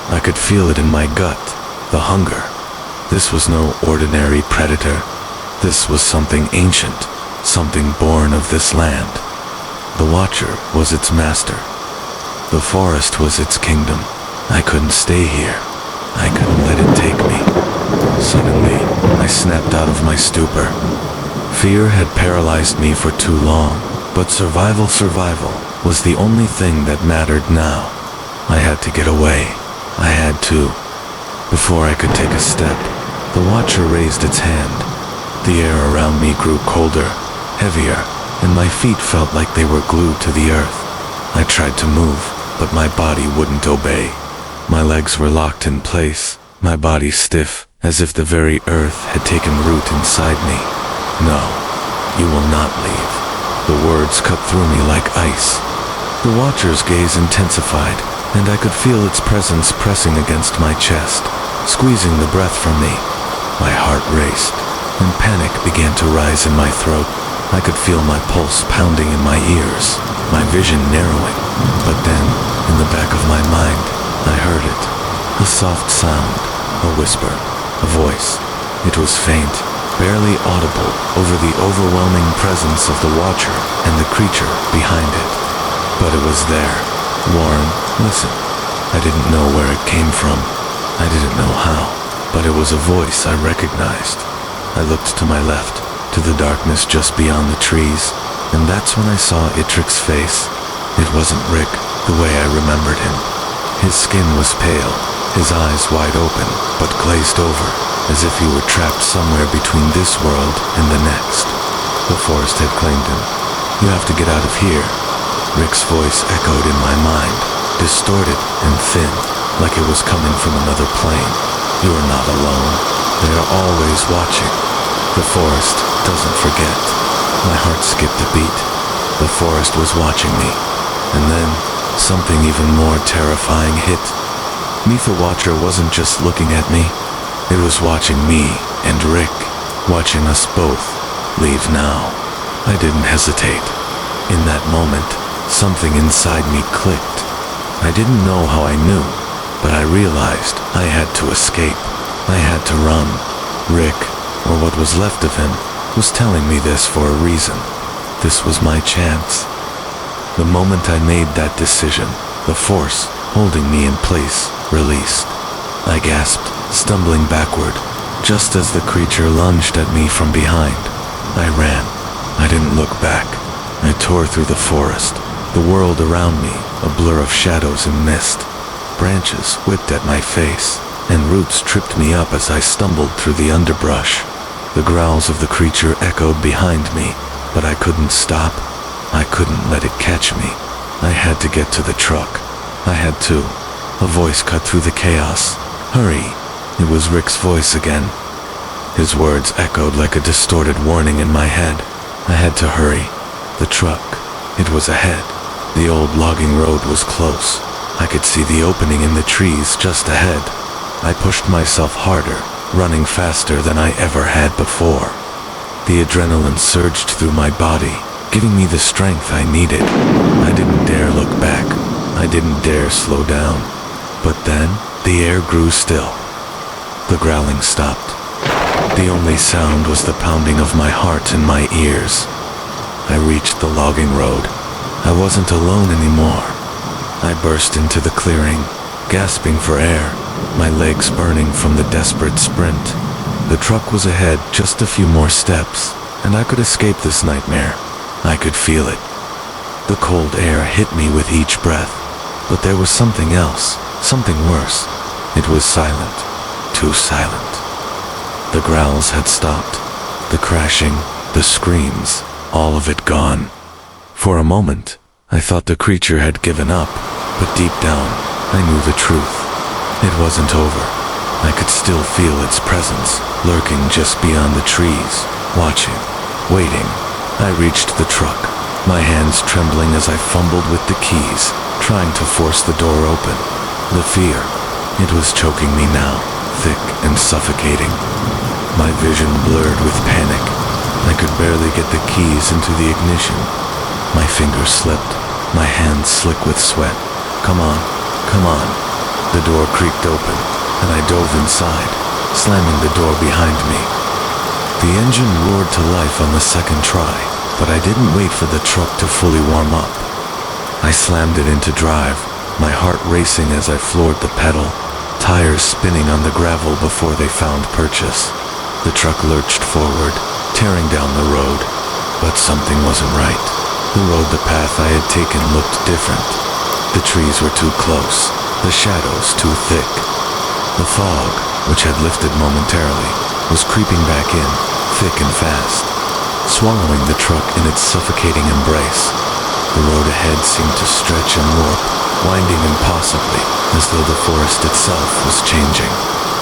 I could feel it in my gut, the hunger. This was no ordinary predator. This was something ancient, something born of this land. The watcher was its master. The forest was its kingdom. I couldn't stay here. I couldn't let it take me. Suddenly, I snapped out of my stupor. Fear had paralyzed me for too long, but survival was the only thing that mattered now. I had to get away. I had to. Before I could take a step, the watcher raised its hand. The air around me grew colder, heavier, and my feet felt like they were glued to the earth. I tried to move, but my body wouldn't obey. My legs were locked in place, my body stiff, as if the very earth had taken root inside me. No, you will not leave. The words cut through me like ice. The watcher's gaze intensified, and I could feel its presence pressing against my chest, squeezing the breath from me. My heart raced, and panic began to rise in my throat. I could feel my pulse pounding in my ears, my vision narrowing. But then, in the back of my mind, I heard it. A soft sound, a whisper, a voice. It was faint, barely audible over the overwhelming presence of the watcher and the creature behind it. But it was there. Warren, listen. I didn't know where it came from. I didn't know how, but it was a voice I recognized. I looked to my left, to the darkness just beyond the trees, and that's when I saw Itrik's face. It wasn't Rick, the way I remembered him. His skin was pale, his eyes wide open, but glazed over, as if he were trapped somewhere between this world and the next. The forest had claimed him. You have to get out of here. Rick's voice echoed in my mind, distorted and thin, like it was coming from another plane. You are not alone. They are always watching. The forest doesn't forget. My heart skipped a beat. The forest was watching me. And then, something even more terrifying hit. The Watcher wasn't just looking at me. It was watching me and Rick, watching us both leave now. I didn't hesitate. In that moment, something inside me clicked. I didn't know how I knew, but I realized I had to escape. I had to run. Rick, or what was left of him, was telling me this for a reason. This was my chance. The moment I made that decision, the force holding me in place released. I gasped, stumbling backward, just as the creature lunged at me from behind. I ran. I didn't look back. I tore through the forest, the world around me a blur of shadows and mist. Branches whipped at my face, and roots tripped me up as I stumbled through the underbrush. The growls of the creature echoed behind me, but I couldn't stop. I couldn't let it catch me. I had to get to the truck. I had to. A voice cut through the chaos. Hurry. It was Rick's voice again. His words echoed like a distorted warning in my head. I had to hurry. The truck. It was ahead. The old logging road was close. I could see the opening in the trees just ahead. I pushed myself harder, running faster than I ever had before. The adrenaline surged through my body, giving me the strength I needed. I didn't dare look back. I didn't dare slow down. But then, the air grew still. The growling stopped. The only sound was the pounding of my heart in my ears. I reached the logging road. I wasn't alone anymore. I burst into the clearing, gasping for air, my legs burning from the desperate sprint. The truck was ahead just a few more steps, and I could escape this nightmare. I could feel it. The cold air hit me with each breath, but there was something else, something worse. It was silent, too silent. The growls had stopped, the crashing, the screams, all of it gone. For a moment, I thought the creature had given up, but deep down, I knew the truth. It wasn't over. I could still feel its presence, lurking just beyond the trees, watching, waiting. I reached the truck, my hands trembling as I fumbled with the keys, trying to force the door open. The fear, it was choking me now, thick and suffocating. My vision blurred with panic. I could barely get the keys into the ignition. My fingers slipped, my hands slick with sweat. Come on, come on. The door creaked open, and I dove inside, slamming the door behind me. The engine roared to life on the second try, but I didn't wait for the truck to fully warm up. I slammed it into drive, my heart racing as I floored the pedal, tires spinning on the gravel before they found purchase. The truck lurched forward, tearing down the road, but something wasn't right. The path I had taken looked different. The trees were too close, the shadows too thick. The fog, which had lifted momentarily, was creeping back in, thick and fast, swallowing the truck in its suffocating embrace. The road ahead seemed to stretch and warp, winding impossibly, as though the forest itself was changing.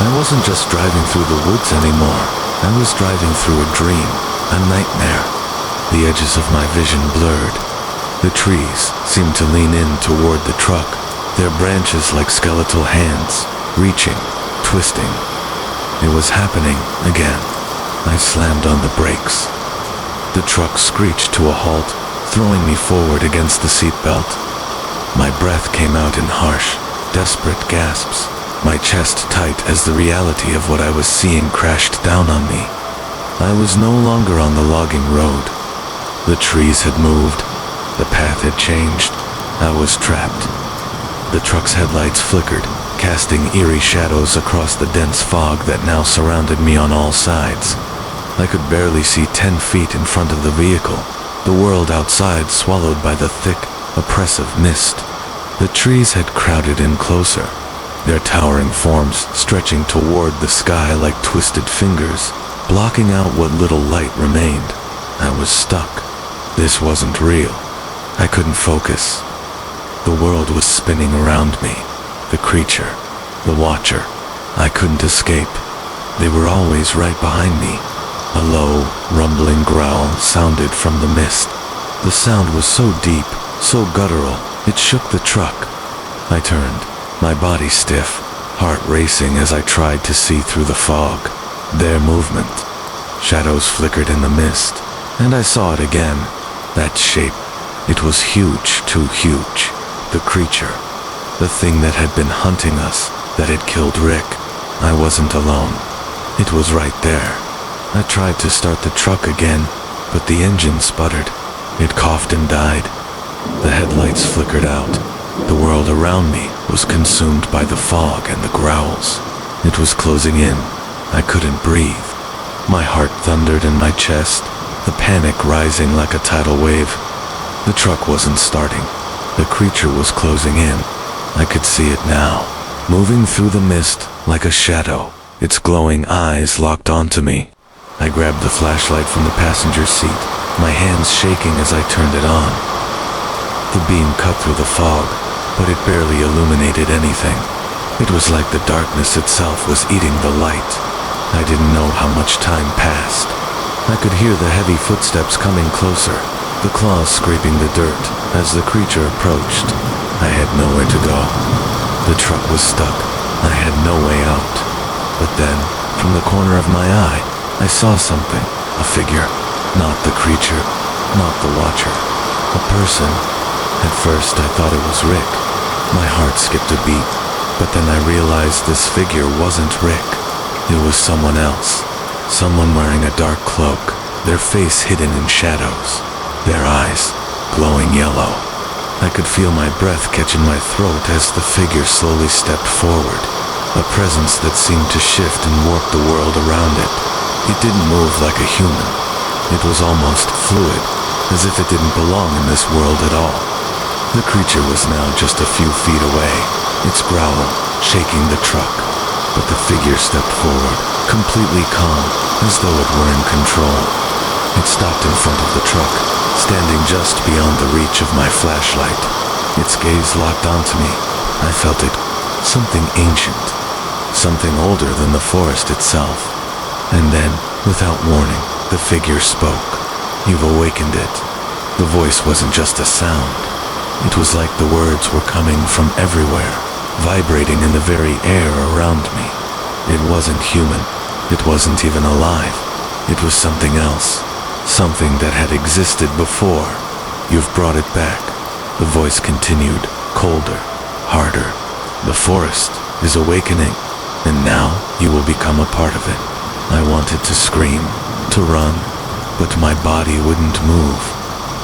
I wasn't just driving through the woods anymore. I was driving through a dream, a nightmare. The edges of my vision blurred. The trees seemed to lean in toward the truck, their branches like skeletal hands, reaching, twisting. It was happening again. I slammed on the brakes. The truck screeched to a halt, throwing me forward against the seatbelt. My breath came out in harsh, desperate gasps, my chest tight as the reality of what I was seeing crashed down on me. I was no longer on the logging road. The trees had moved. The path had changed. I was trapped. The truck's headlights flickered, casting eerie shadows across the dense fog that now surrounded me on all sides. I could barely see 10 feet in front of the vehicle, the world outside swallowed by the thick, oppressive mist. The trees had crowded in closer, their towering forms stretching toward the sky like twisted fingers, blocking out what little light remained. I was stuck. This wasn't real. I couldn't focus. The world was spinning around me. The creature, the watcher. I couldn't escape. They were always right behind me. A low, rumbling growl sounded from the mist. The sound was so deep, so guttural, it shook the truck. I turned, my body stiff, heart racing as I tried to see through the fog. Their movement. Shadows flickered in the mist, and I saw it again. That shape. It was huge, too huge. The creature. The thing that had been hunting us, that had killed Rick. I wasn't alone. It was right there. I tried to start the truck again, but the engine sputtered. It coughed and died. The headlights flickered out. The world around me was consumed by the fog and the growls. It was closing in. I couldn't breathe. My heart thundered in my chest, the panic rising like a tidal wave. The truck wasn't starting. The creature was closing in. I could see it now, moving through the mist like a shadow, its glowing eyes locked onto me. I grabbed the flashlight from the passenger seat, my hands shaking as I turned it on. The beam cut through the fog, but it barely illuminated anything. It was like the darkness itself was eating the light. I didn't know how much time passed. I could hear the heavy footsteps coming closer, the claws scraping the dirt as the creature approached. I had nowhere to go. The truck was stuck. I had no way out. But then, from the corner of my eye, I saw something. A figure. Not the creature. Not the watcher. A person. At first, I thought it was Rick. My heart skipped a beat. But then I realized this figure wasn't Rick. It was someone else. Someone wearing a dark cloak, their face hidden in shadows, their eyes glowing yellow. I could feel my breath catch in my throat as the figure slowly stepped forward, a presence that seemed to shift and warp the world around it. It didn't move like a human. It was almost fluid, as if it didn't belong in this world at all. The creature was now just a few feet away, its growl shaking the truck. But the figure stepped forward, completely calm, as though it were in control. It stopped in front of the truck, standing just beyond the reach of my flashlight. Its gaze locked onto me. I felt it. Something ancient. Something older than the forest itself. And then, without warning, the figure spoke. "You've awakened it." The voice wasn't just a sound. It was like the words were coming from everywhere, vibrating in the very air around me. It wasn't human. It wasn't even alive. It was something else. Something that had existed before. "You've brought it back." The voice continued, colder, harder. "The forest is awakening, and now you will become a part of it." I wanted to scream, to run, but my body wouldn't move.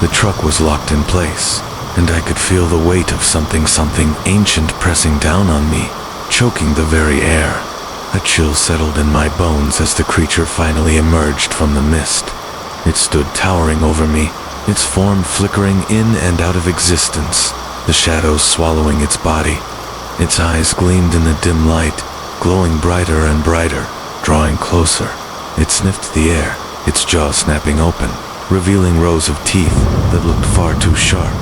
The truck was locked in place, and I could feel the weight of something ancient pressing down on me, choking the very air. A chill settled in my bones as the creature finally emerged from the mist. It stood towering over me, its form flickering in and out of existence, the shadows swallowing its body. Its eyes gleamed in the dim light, glowing brighter and brighter, drawing closer. It sniffed the air, its jaw snapping open, revealing rows of teeth that looked far too sharp,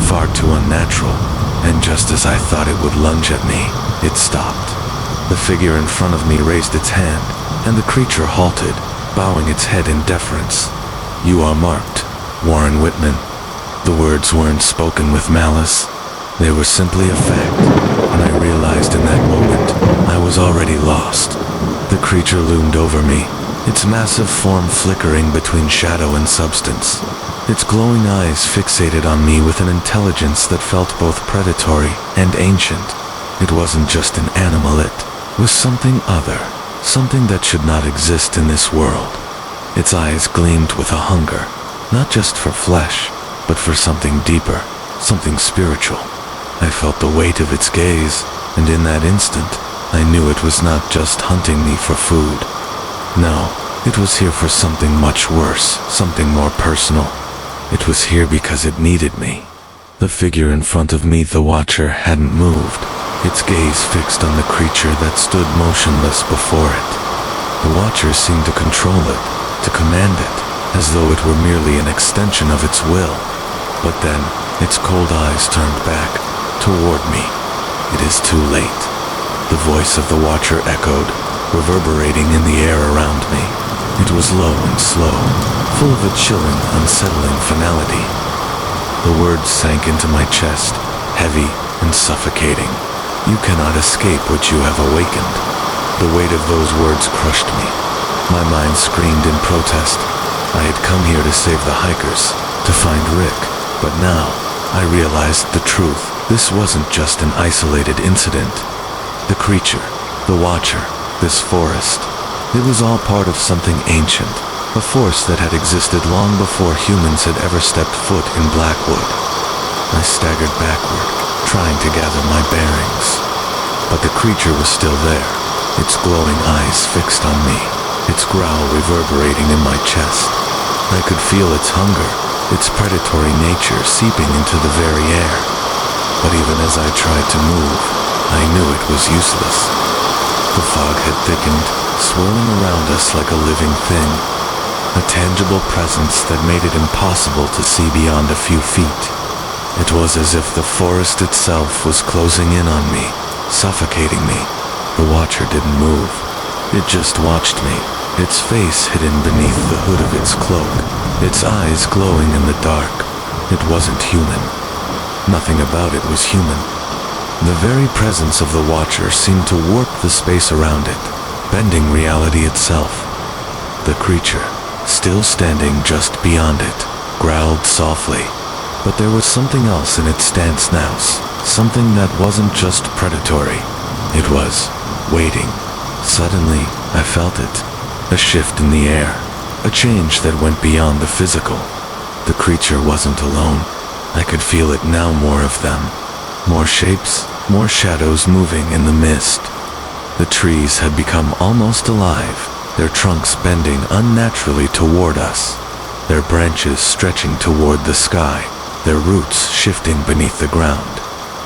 far too unnatural, and just as I thought it would lunge at me, it stopped. The figure in front of me raised its hand, and the creature halted, bowing its head in deference. "You are marked, Warren Whitman." The words weren't spoken with malice. They were simply a fact, and I realized in that moment I was already lost. The creature loomed over me, its massive form flickering between shadow and substance. Its glowing eyes fixated on me with an intelligence that felt both predatory and ancient. It wasn't just an animal, it was something other, something that should not exist in this world. Its eyes gleamed with a hunger, not just for flesh, but for something deeper, something spiritual. I felt the weight of its gaze, and in that instant, I knew it was not just hunting me for food. No, it was here for something much worse, something more personal. It was here because it needed me. The figure in front of me, the watcher, hadn't moved, its gaze fixed on the creature that stood motionless before it. The watcher seemed to control it, to command it, as though it were merely an extension of its will. But then, its cold eyes turned back, toward me. "It is too late." The voice of the watcher echoed, reverberating in the air around me. It was low and slow, full of a chilling, unsettling finality. The words sank into my chest, heavy and suffocating. You cannot escape what you have awakened. The weight of those words crushed me. My mind screamed in protest. I had come here to save the hikers, to find Rick, but now I realized the truth. This wasn't just an isolated incident. The creature, the Watcher, this forest, it was all part of something ancient, a force that had existed long before humans had ever stepped foot in Blackwood. I staggered backward, trying to gather my bearings. But the creature was still there, its glowing eyes fixed on me, its growl reverberating in my chest. I could feel its hunger, its predatory nature seeping into the very air. But even as I tried to move, I knew it was useless. The fog had thickened, swirling around us like a living thing, a tangible presence that made it impossible to see beyond a few feet. It was as if the forest itself was closing in on me, suffocating me. The Watcher didn't move. It just watched me, its face hidden beneath the hood of its cloak, its eyes glowing in the dark. It wasn't human. Nothing about it was human. The very presence of the Watcher seemed to warp the space around it, bending reality itself. The creature, still standing just beyond it, growled softly. But there was something else in its stance now, something that wasn't just predatory. It was waiting. Suddenly, I felt it. A shift in the air. A change that went beyond the physical. The creature wasn't alone. I could feel it now, more of them. More shapes, more shadows moving in the mist. The trees had become almost alive, their trunks bending unnaturally toward us, their branches stretching toward the sky, their roots shifting beneath the ground.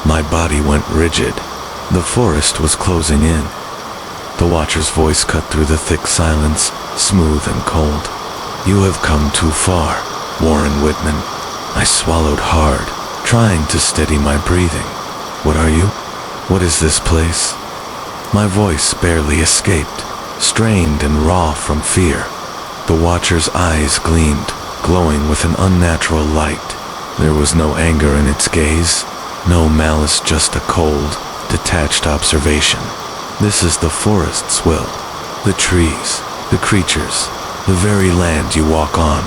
My body went rigid. The forest was closing in. The Watcher's voice cut through the thick silence, smooth and cold. You have come too far, Warren Whitman. I swallowed hard, trying to steady my breathing. What are you? What is this place? My voice barely escaped, strained and raw from fear. The Watcher's eyes gleamed, glowing with an unnatural light. There was no anger in its gaze, no malice, just a cold, detached observation. This is the forest's will. The trees, the creatures, the very land you walk on.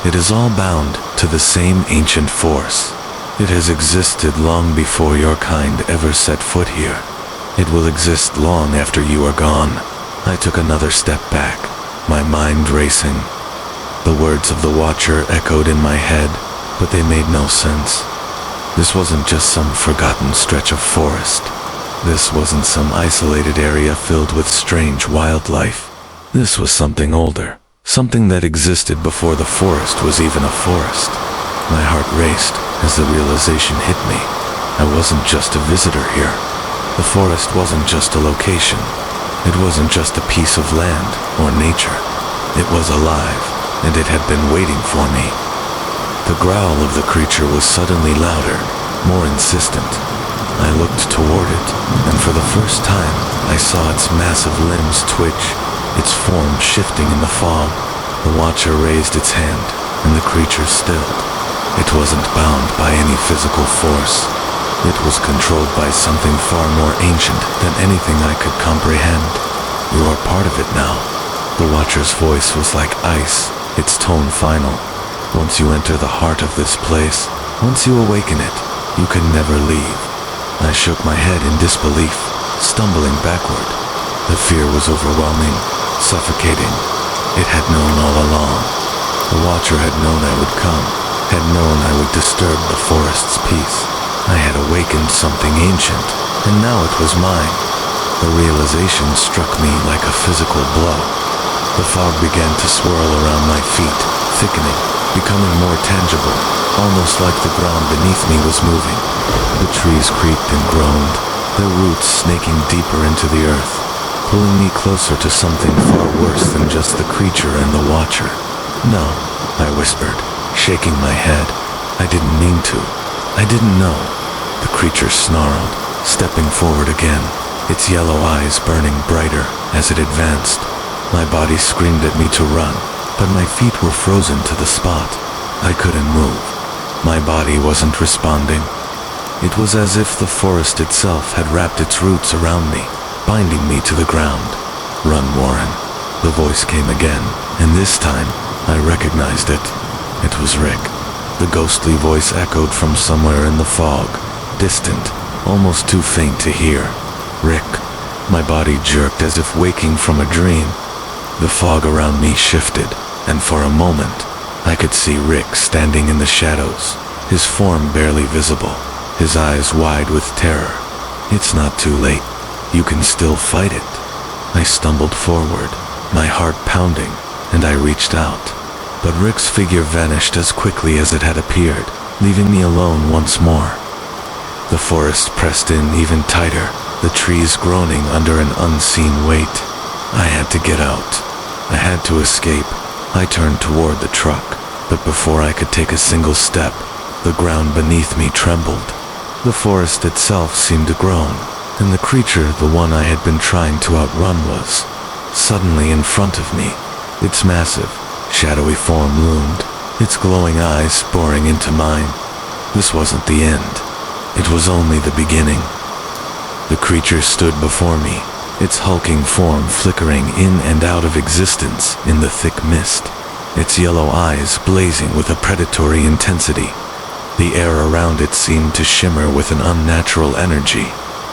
It is all bound to the same ancient force. It has existed long before your kind ever set foot here. It will exist long after you are gone. I took another step back, my mind racing. The words of the Watcher echoed in my head, but they made no sense. This wasn't just some forgotten stretch of forest. This wasn't some isolated area filled with strange wildlife. This was something older, something that existed before the forest was even a forest. My heart raced as the realization hit me. I wasn't just a visitor here. The forest wasn't just a location. It wasn't just a piece of land or nature. It was alive, and it had been waiting for me. The growl of the creature was suddenly louder, more insistent. I looked toward it, and for the first time, I saw its massive limbs twitch, its form shifting in the fog. The Watcher raised its hand, and the creature stilled. It wasn't bound by any physical force. It was controlled by something far more ancient than anything I could comprehend. You are part of it now. The Watcher's voice was like ice, its tone final. Once you enter the heart of this place, once you awaken it, you can never leave. I shook my head in disbelief, stumbling backward. The fear was overwhelming, suffocating. It had known all along. The Watcher had known I would come, had known I would disturb the forest's peace. I had awakened something ancient, and now it was mine. The realization struck me like a physical blow. The fog began to swirl around my feet, thickening, becoming more tangible, almost like the ground beneath me was moving. The trees creaked and groaned, their roots snaking deeper into the earth, pulling me closer to something far worse than just the creature and the Watcher. No, I whispered, shaking my head. I didn't mean to. I didn't know. The creature snarled, stepping forward again. its yellow eyes burning brighter as it advanced. My body screamed at me to run, but my feet were frozen to the spot. I couldn't move. My body wasn't responding. It was as if the forest itself had wrapped its roots around me, binding me to the ground. "Run, Warren." The voice came again, and this time, I recognized it. It was Rick. The ghostly voice echoed from somewhere in the fog, distant, almost too faint to hear. Rick. My body jerked as if waking from a dream. The fog around me shifted, and for a moment, I could see Rick standing in the shadows, his form barely visible, his eyes wide with terror. "It's not too late. You can still fight it." I stumbled forward, my heart pounding, and I reached out. But Rick's figure vanished as quickly as it had appeared, leaving me alone once more. The forest pressed in even tighter, the trees groaning under an unseen weight. I had to get out. I had to escape. I turned toward the truck, but before I could take a single step, the ground beneath me trembled. The forest itself seemed to groan, and the creature, the one I had been trying to outrun, was suddenly in front of me. Its massive, shadowy form loomed, its glowing eyes boring into mine. This wasn't the end. It was only the beginning. The creature stood before me, its hulking form flickering in and out of existence in the thick mist, its yellow eyes blazing with a predatory intensity. The air around it seemed to shimmer with an unnatural energy,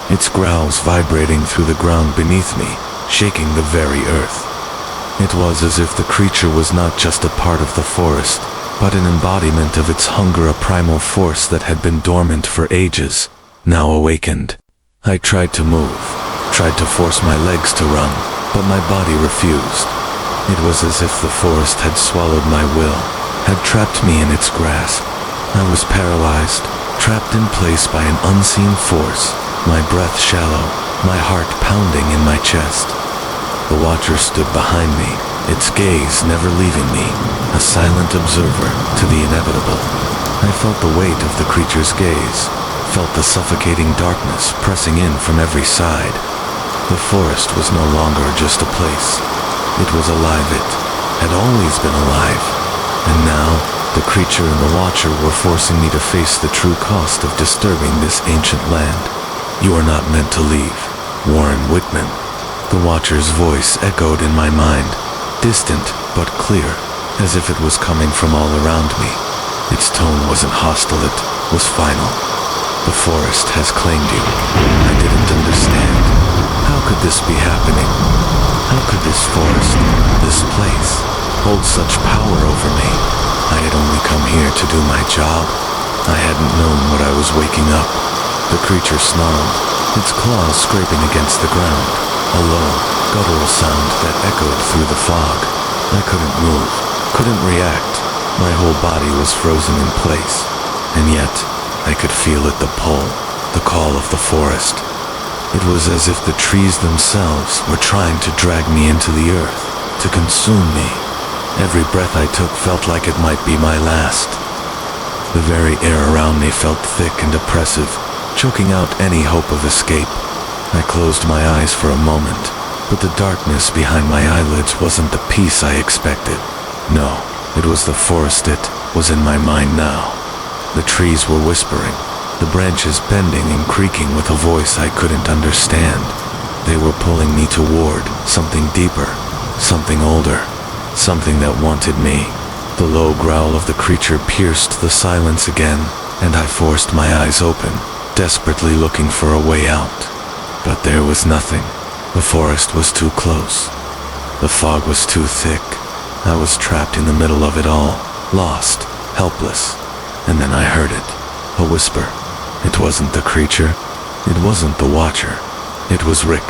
its growls vibrating through the ground beneath me, shaking the very earth. It was as if the creature was not just a part of the forest, but an embodiment of its hunger, a primal force that had been dormant for ages, now awakened. I tried to move, tried to force my legs to run, but my body refused. It was as if the forest had swallowed my will, had trapped me in its grasp. I was paralyzed, trapped in place by an unseen force, my breath shallow, my heart pounding in my chest. The watcher stood behind me, its gaze never leaving me, a silent observer to the inevitable. I felt the weight of the creature's gaze, felt the suffocating darkness pressing in from every side. The forest was no longer just a place. It was alive. It had always been alive. And now, the creature and the watcher were forcing me to face the true cost of disturbing this ancient land. "You are not meant to leave, Warren Whitman." The watcher's voice echoed in my mind, distant but clear, as if it was coming from all around me. Its tone wasn't hostile, it was final. "The forest has claimed you." I didn't understand. How could this be happening? How could this forest, this place, hold such power over me? I had only come here to do my job. I hadn't known what I was waking up. The creature snarled, its claws scraping against the ground, a low, guttural sound that echoed through the fog. I couldn't move, couldn't react. My whole body was frozen in place, and yet I could feel it, the pull, the call of the forest. It was as if the trees themselves were trying to drag me into the earth, to consume me. Every breath I took felt like it might be my last. The very air around me felt thick and oppressive, choking out any hope of escape. I closed my eyes for a moment, but the darkness behind my eyelids wasn't the peace I expected. No, it was the forest. It was in my mind now. The trees were whispering, the branches bending and creaking with a voice I couldn't understand. They were pulling me toward something deeper, something older, something that wanted me. The low growl of the creature pierced the silence again, and I forced my eyes open, desperately looking for a way out. But there was nothing. The forest was too close. The fog was too thick. I was trapped in the middle of it all, lost, helpless. And then I heard it, a whisper. It wasn't the creature. It wasn't the watcher. It was Rick.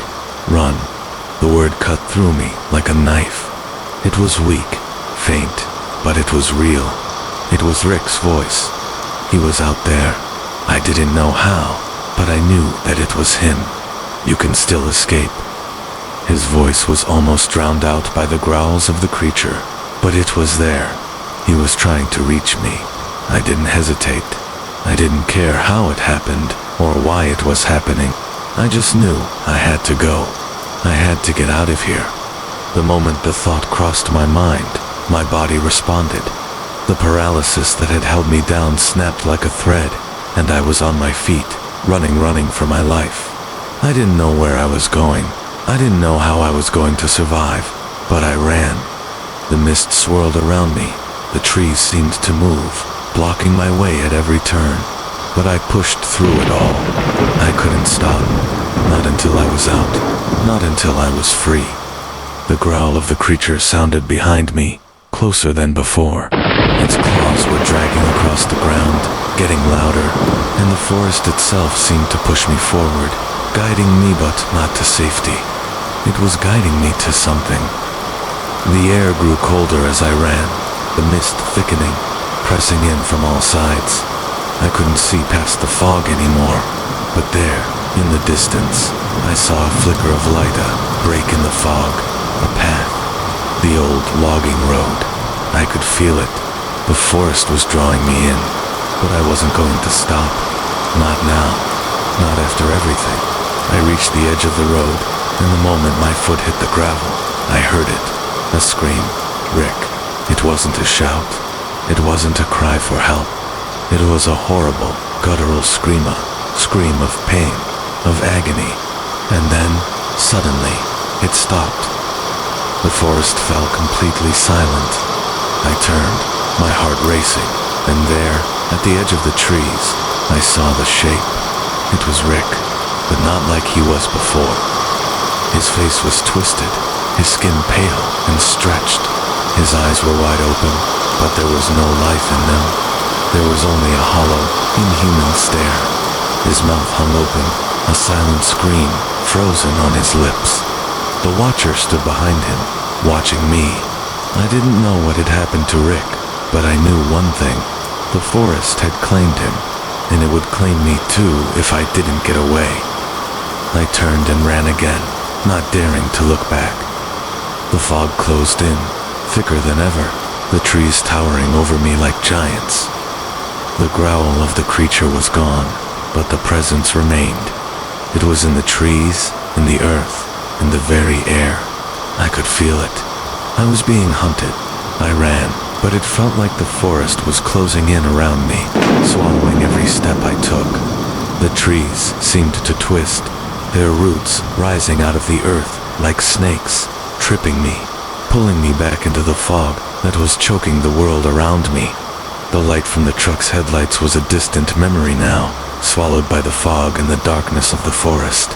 "Run." The word cut through me like a knife. It was weak, faint, but it was real. It was Rick's voice. He was out there. I didn't know how, but I knew that it was him. "You can still escape." His voice was almost drowned out by the growls of the creature, but it was there. He was trying to reach me. I didn't hesitate. I didn't care how it happened or why it was happening. I just knew I had to go. I had to get out of here. The moment the thought crossed my mind, my body responded. The paralysis that had held me down snapped like a thread, and I was on my feet, running for my life. I didn't know where I was going. I didn't know how I was going to survive, but I ran. The mist swirled around me. The trees seemed to move, blocking my way at every turn. But I pushed through it all. I couldn't stop. Not until I was out. Not until I was free. The growl of the creature sounded behind me, closer than before. Its claws were dragging across the ground, getting louder, and the forest itself seemed to push me forward, guiding me but not to safety. It was guiding me to something. The air grew colder as I ran, the mist thickening, pressing in from all sides. I couldn't see past the fog anymore, but there, in the distance, I saw a flicker of light, a break in the fog, a path, the old logging road. I could feel it. The forest was drawing me in, but I wasn't going to stop. Not now. Not after everything. I reached the edge of the road, and the moment my foot hit the gravel, I heard it. A scream. Rick. It wasn't a shout. It wasn't a cry for help. It was a horrible, guttural scream of pain, of agony. And then, suddenly, it stopped. The forest fell completely silent. I turned, my heart racing, and there, at the edge of the trees, I saw the shape. It was Rick, but not like he was before. His face was twisted, his skin pale and stretched. His eyes were wide open, but there was no life in them. There was only a hollow, inhuman stare. His mouth hung open, a silent scream frozen on his lips. The watcher stood behind him, watching me. I didn't know what had happened to Rick, but I knew one thing. The forest had claimed him, and it would claim me too if I didn't get away. I turned and ran again, not daring to look back. The fog closed in, thicker than ever, the trees towering over me like giants. The growl of the creature was gone, but the presence remained. It was in the trees, in the earth, in the very air. I could feel it. I was being hunted. I ran, but it felt like the forest was closing in around me, swallowing every step I took. The trees seemed to twist, their roots rising out of the earth like snakes, tripping me, pulling me back into the fog that was choking the world around me. The light from the truck's headlights was a distant memory now, swallowed by the fog and the darkness of the forest.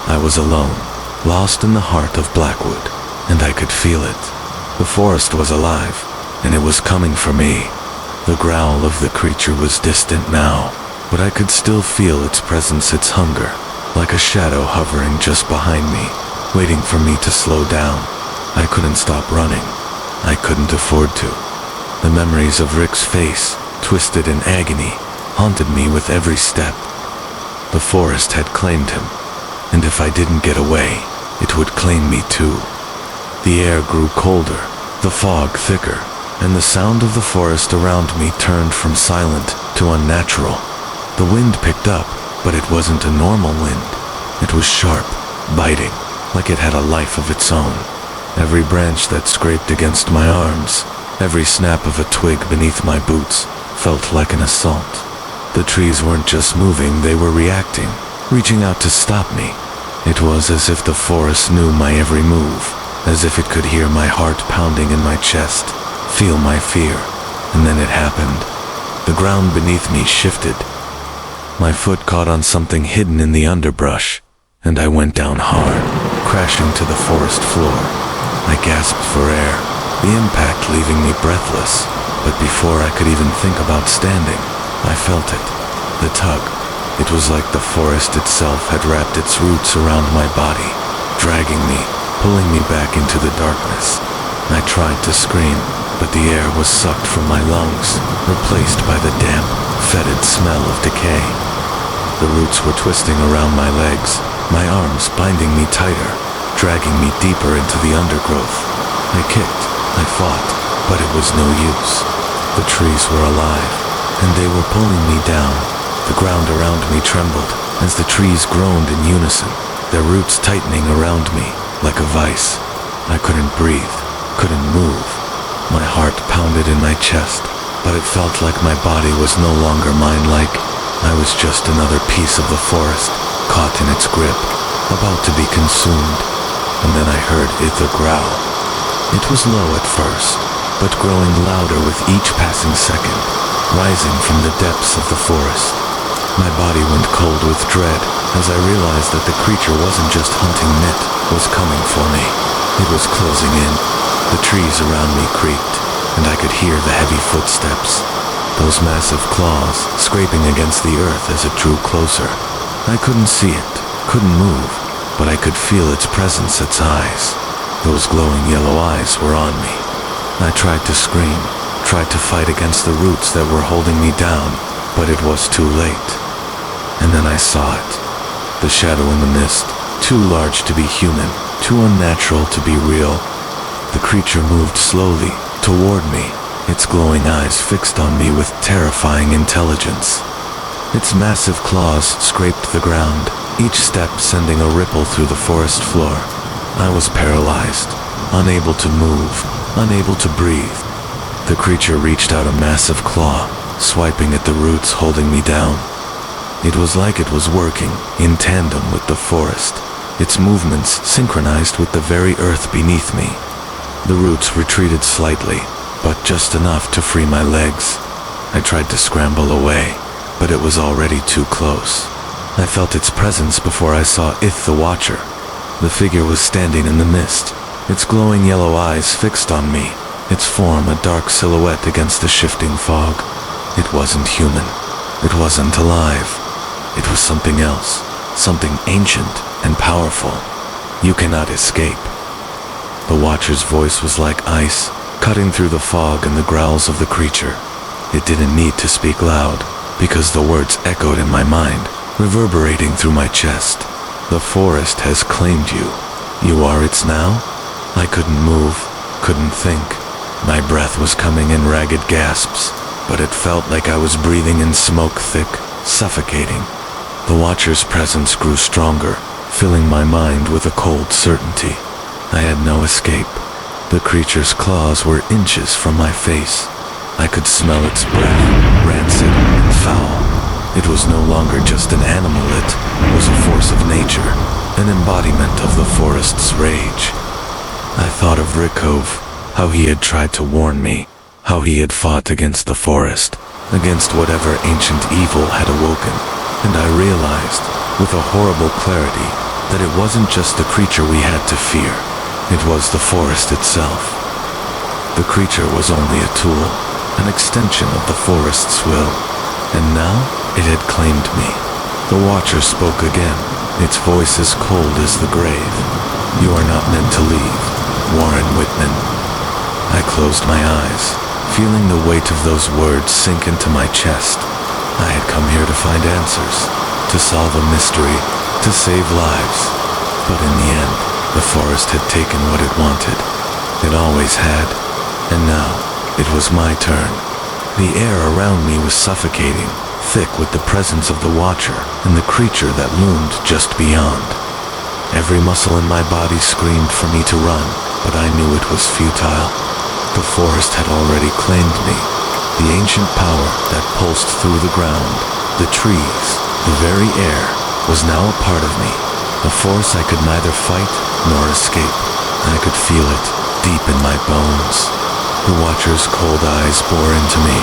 I was alone, lost in the heart of Blackwood, and I could feel it. The forest was alive, and it was coming for me. The growl of the creature was distant now, but I could still feel its presence, its hunger, like a shadow hovering just behind me, waiting for me to slow down. I couldn't stop running. I couldn't afford to. The memories of Rick's face, twisted in agony, haunted me with every step. The forest had claimed him, and if I didn't get away, it would claim me too. The air grew colder, the fog thicker, and the sound of the forest around me turned from silent to unnatural. The wind picked up, but it wasn't a normal wind. It was sharp, biting, like it had a life of its own. Every branch that scraped against my arms, every snap of a twig beneath my boots, felt like an assault. The trees weren't just moving, they were reacting, reaching out to stop me. It was as if the forest knew my every move, as if it could hear my heart pounding in my chest, feel my fear, and then it happened. The ground beneath me shifted. My foot caught on something hidden in the underbrush, and I went down hard, crashing to the forest floor. I gasped for air, the impact leaving me breathless, but before I could even think about standing, I felt it. The tug. It was like the forest itself had wrapped its roots around my body, dragging me, pulling me back into the darkness. I tried to scream, but the air was sucked from my lungs, replaced by the damp, fetid smell of decay. The roots were twisting around my legs, my arms binding me tighter, dragging me deeper into the undergrowth. I kicked, I fought, but it was no use. The trees were alive, and they were pulling me down. The ground around me trembled, as the trees groaned in unison, their roots tightening around me like a vice. I couldn't breathe, couldn't move. My heart pounded in my chest, but it felt like my body was no longer mine, like I was just another piece of the forest, caught in its grip, about to be consumed. And then I heard Ither growl. It was low at first, but growing louder with each passing second, rising from the depths of the forest. My body went cold with dread as I realized that the creature wasn't just hunting me, it was coming for me. It was closing in. The trees around me creaked, and I could hear the heavy footsteps, those massive claws scraping against the earth as it drew closer. I couldn't see it, couldn't move, but I could feel its presence, its eyes. Those glowing yellow eyes were on me. I tried to scream, tried to fight against the roots that were holding me down, but it was too late. And then I saw it. The shadow in the mist, too large to be human, too unnatural to be real. The creature moved slowly toward me, its glowing eyes fixed on me with terrifying intelligence. Its massive claws scraped the ground, each step sending a ripple through the forest floor. I was paralyzed, unable to move, unable to breathe. The creature reached out a massive claw, swiping at the roots holding me down. It was like it was working in tandem with the forest, its movements synchronized with the very earth beneath me. The roots retreated slightly, but just enough to free my legs. I tried to scramble away, but it was already too close. I felt its presence before I saw Ith the Watcher. The figure was standing in the mist, its glowing yellow eyes fixed on me, its form a dark silhouette against the shifting fog. It wasn't human. It wasn't alive. It was something else, something ancient and powerful. You cannot escape. The Watcher's voice was like ice, cutting through the fog and the growls of the creature. It didn't need to speak loud, because the words echoed in my mind, reverberating through my chest. The forest has claimed you. You are its now? I couldn't move, couldn't think. My breath was coming in ragged gasps, but it felt like I was breathing in smoke thick, suffocating. The Watcher's presence grew stronger, filling my mind with a cold certainty. I had no escape. The creature's claws were inches from my face. I could smell its breath, rancid and foul. It was no longer just an animal, it was a force of nature, an embodiment of the forest's rage. I thought of Rickove, how he had tried to warn me, how he had fought against the forest, against whatever ancient evil had awoken, and I realized, with a horrible clarity, that it wasn't just the creature we had to fear. It was the forest itself. The creature was only a tool, an extension of the forest's will, and now it had claimed me. The Watcher spoke again, its voice as cold as the grave. You are not meant to leave, Warren Whitman. I closed my eyes, feeling the weight of those words sink into my chest. I had come here to find answers, to solve a mystery, to save lives. But in the end, the forest had taken what it wanted. It always had. And now, it was my turn. The air around me was suffocating, thick with the presence of the Watcher and the creature that loomed just beyond. Every muscle in my body screamed for me to run, but I knew it was futile. The forest had already claimed me. The ancient power that pulsed through the ground, the trees, the very air, was now a part of me. A force I could neither fight nor escape. I could feel it deep in my bones. The Watcher's cold eyes bore into me,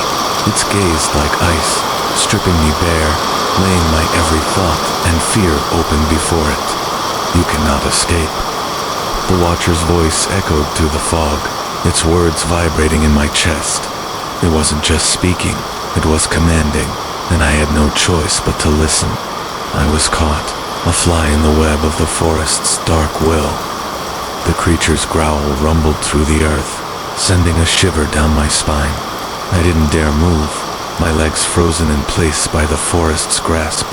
its gaze like ice, stripping me bare, laying my every thought and fear open before it. You cannot escape. The Watcher's voice echoed through the fog, its words vibrating in my chest. It wasn't just speaking, it was commanding, and I had no choice but to listen. I was caught, a fly in the web of the forest's dark will. The creature's growl rumbled through the earth, sending a shiver down my spine. I didn't dare move, my legs frozen in place by the forest's grasp.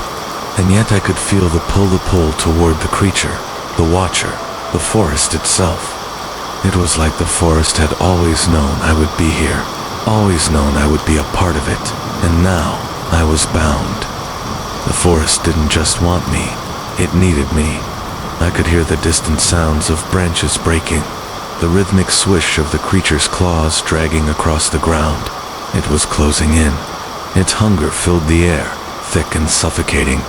And yet I could feel the pull toward the creature, the Watcher, the forest itself. It was like the forest had always known I would be here, always known I would be a part of it, and now I was bound. The forest didn't just want me, it needed me. I could hear the distant sounds of branches breaking, the rhythmic swish of the creature's claws dragging across the ground. It was closing in. Its hunger filled the air, thick and suffocating.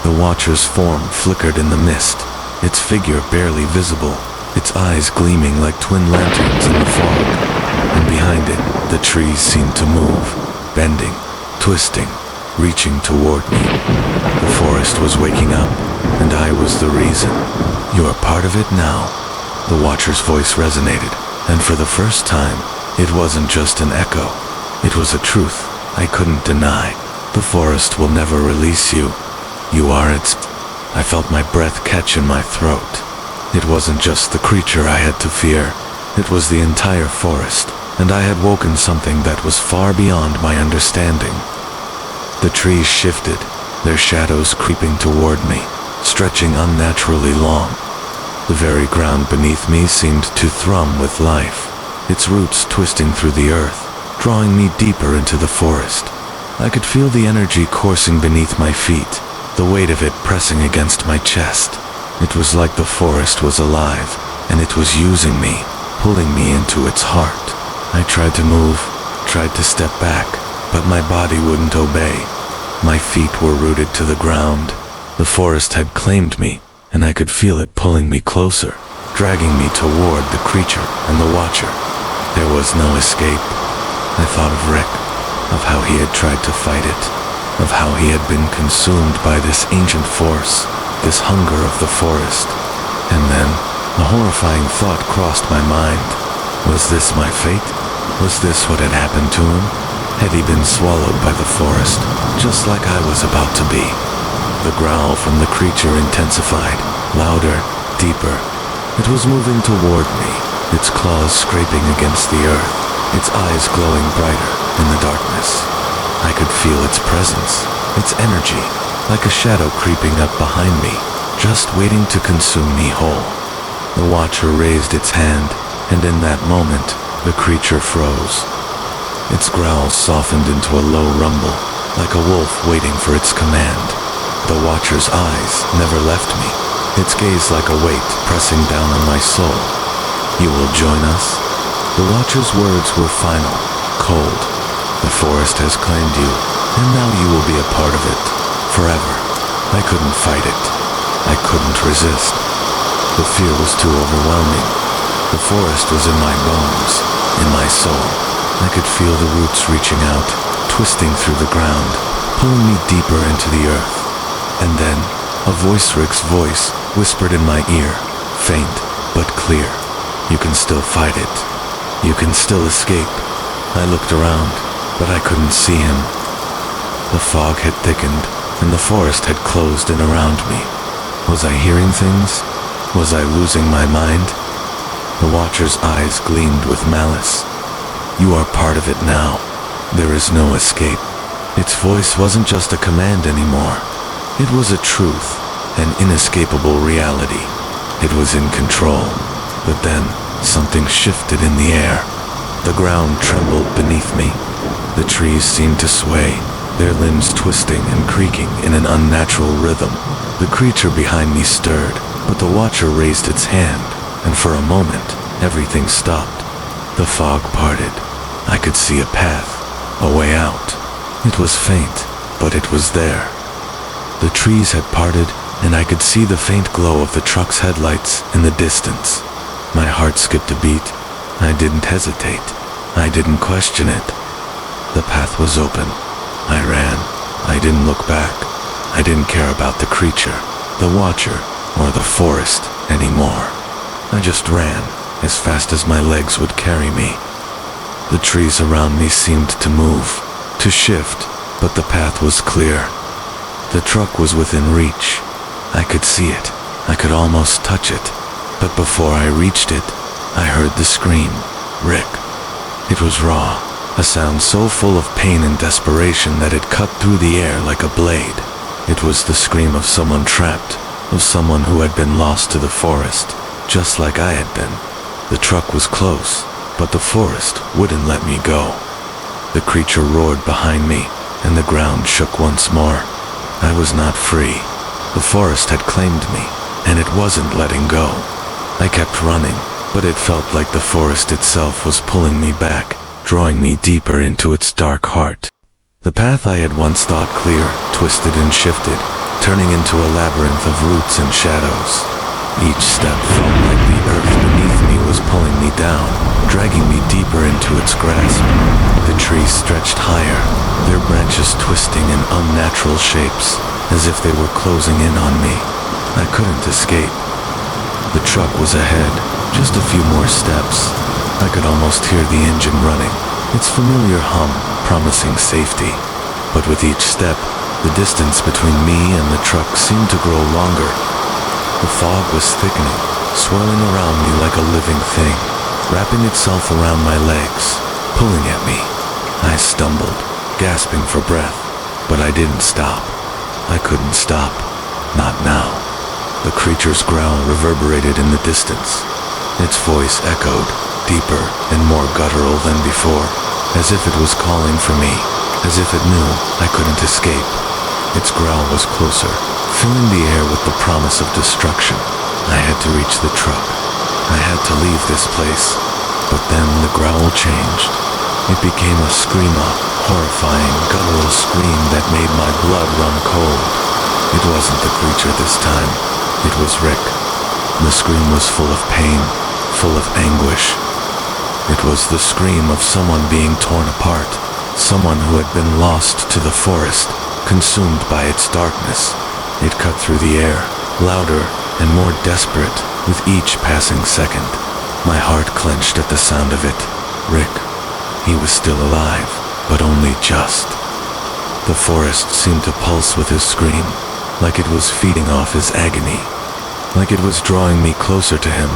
The watcher's form flickered in the mist, its figure barely visible, its eyes gleaming like twin lanterns in the fog. And behind it, the trees seemed to move, bending, twisting, reaching toward me. The forest was waking up, and I was the reason. You are part of it now. The watcher's voice resonated, and for the first time, it wasn't just an echo. It was a truth I couldn't deny. The forest will never release you. You are its... I felt my breath catch in my throat. It wasn't just the creature I had to fear. It was the entire forest, and I had woken something that was far beyond my understanding. The trees shifted, their shadows creeping toward me, stretching unnaturally long. The very ground beneath me seemed to thrum with life, its roots twisting through the earth, drawing me deeper into the forest. I could feel the energy coursing beneath my feet, the weight of it pressing against my chest. It was like the forest was alive, and it was using me, pulling me into its heart. I tried to move, tried to step back, but my body wouldn't obey. My feet were rooted to the ground. The forest had claimed me, and I could feel it pulling me closer, dragging me toward the creature and the watcher. There was no escape. I thought of Rick, of how he had tried to fight it, of how he had been consumed by this ancient force, this hunger of the forest. And then, a horrifying thought crossed my mind. Was this my fate? Was this what had happened to him? Had he been swallowed by the forest, just like I was about to be? The growl from the creature intensified, louder, deeper. It was moving toward me, its claws scraping against the earth, its eyes glowing brighter in the darkness. I could feel its presence, its energy, like a shadow creeping up behind me, just waiting to consume me whole. The watcher raised its hand, and in that moment, the creature froze. Its growl softened into a low rumble, like a wolf waiting for its command. The watcher's eyes never left me, its gaze like a weight pressing down on my soul. You will join us? The watcher's words were final, cold. The forest has claimed you, and now you will be a part of it, forever. I couldn't fight it. I couldn't resist. The fear was too overwhelming. The forest was in my bones, in my soul. I could feel the roots reaching out, twisting through the ground, pulling me deeper into the earth. And then, a voice, Rick's voice, whispered in my ear, faint but clear. You can still fight it. You can still escape. I looked around, but I couldn't see him. The fog had thickened, and the forest had closed in around me. Was I hearing things? Was I losing my mind? The watcher's eyes gleamed with malice. You are part of it now. There is no escape. Its voice wasn't just a command anymore. It was a truth, an inescapable reality. It was in control. But then, something shifted in the air. The ground trembled beneath me. The trees seemed to sway, their limbs twisting and creaking in an unnatural rhythm. The creature behind me stirred, but the watcher raised its hand, and for a moment, everything stopped. The fog parted. I could see a path, a way out. It was faint, but it was there. The trees had parted, and I could see the faint glow of the truck's headlights in the distance. My heart skipped a beat. I didn't hesitate. I didn't question it. The path was open. I ran. I didn't look back. I didn't care about the creature, the watcher, or the forest anymore. I just ran, as fast as my legs would carry me. The trees around me seemed to move, to shift, but the path was clear. The truck was within reach. I could see it. I could almost touch it. But before I reached it, I heard the scream, Rick. It was raw, a sound so full of pain and desperation that it cut through the air like a blade. It was the scream of someone trapped, of someone who had been lost to the forest, just like I had been. The truck was close, but the forest wouldn't let me go. The creature roared behind me, and the ground shook once more. I was not free. The forest had claimed me, and it wasn't letting go. I kept running, but it felt like the forest itself was pulling me back, drawing me deeper into its dark heart. The path I had once thought clear twisted and shifted, turning into a labyrinth of roots and shadows. Each step felt like the earth beneath me was pulling me down, dragging me deeper into its grasp. The trees stretched higher, their branches twisting in unnatural shapes, as if they were closing in on me. I couldn't escape. The truck was ahead, just a few more steps. I could almost hear the engine running, its familiar hum promising safety. But with each step, the distance between me and the truck seemed to grow longer. The fog was thickening, swirling around me like a living thing, wrapping itself around my legs, pulling at me. I stumbled, gasping for breath, but I didn't stop. I couldn't stop. Not now. The creature's growl reverberated in the distance. Its voice echoed, deeper and more guttural than before, as if it was calling for me, as if it knew I couldn't escape. Its growl was closer, filling the air with the promise of destruction. I had to reach the truck. I had to leave this place. But then the growl changed. It became a scream, a horrifying, guttural scream that made my blood run cold. It wasn't the creature this time. It was Rick. The scream was full of pain, full of anguish. It was the scream of someone being torn apart, someone who had been lost to the forest, consumed by its darkness. It cut through the air, louder and more desperate with each passing second. My heart clenched at the sound of it. Rick. He was still alive, but only just. The forest seemed to pulse with his scream, like it was feeding off his agony, like it was drawing me closer to him,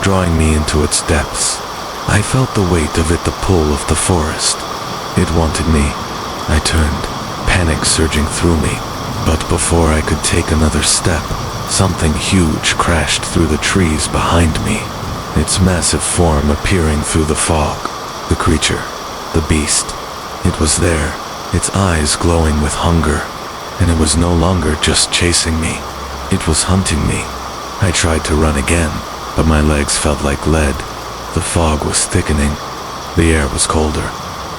drawing me into its depths. I felt the weight of it, the pull of the forest. It wanted me. I turned, panic surging through me, but before I could take another step, something huge crashed through the trees behind me, its massive form appearing through the fog. The creature, the beast, it was there, its eyes glowing with hunger. And it was no longer just chasing me. It was hunting me. I tried to run again, but my legs felt like lead. The fog was thickening. The air was colder.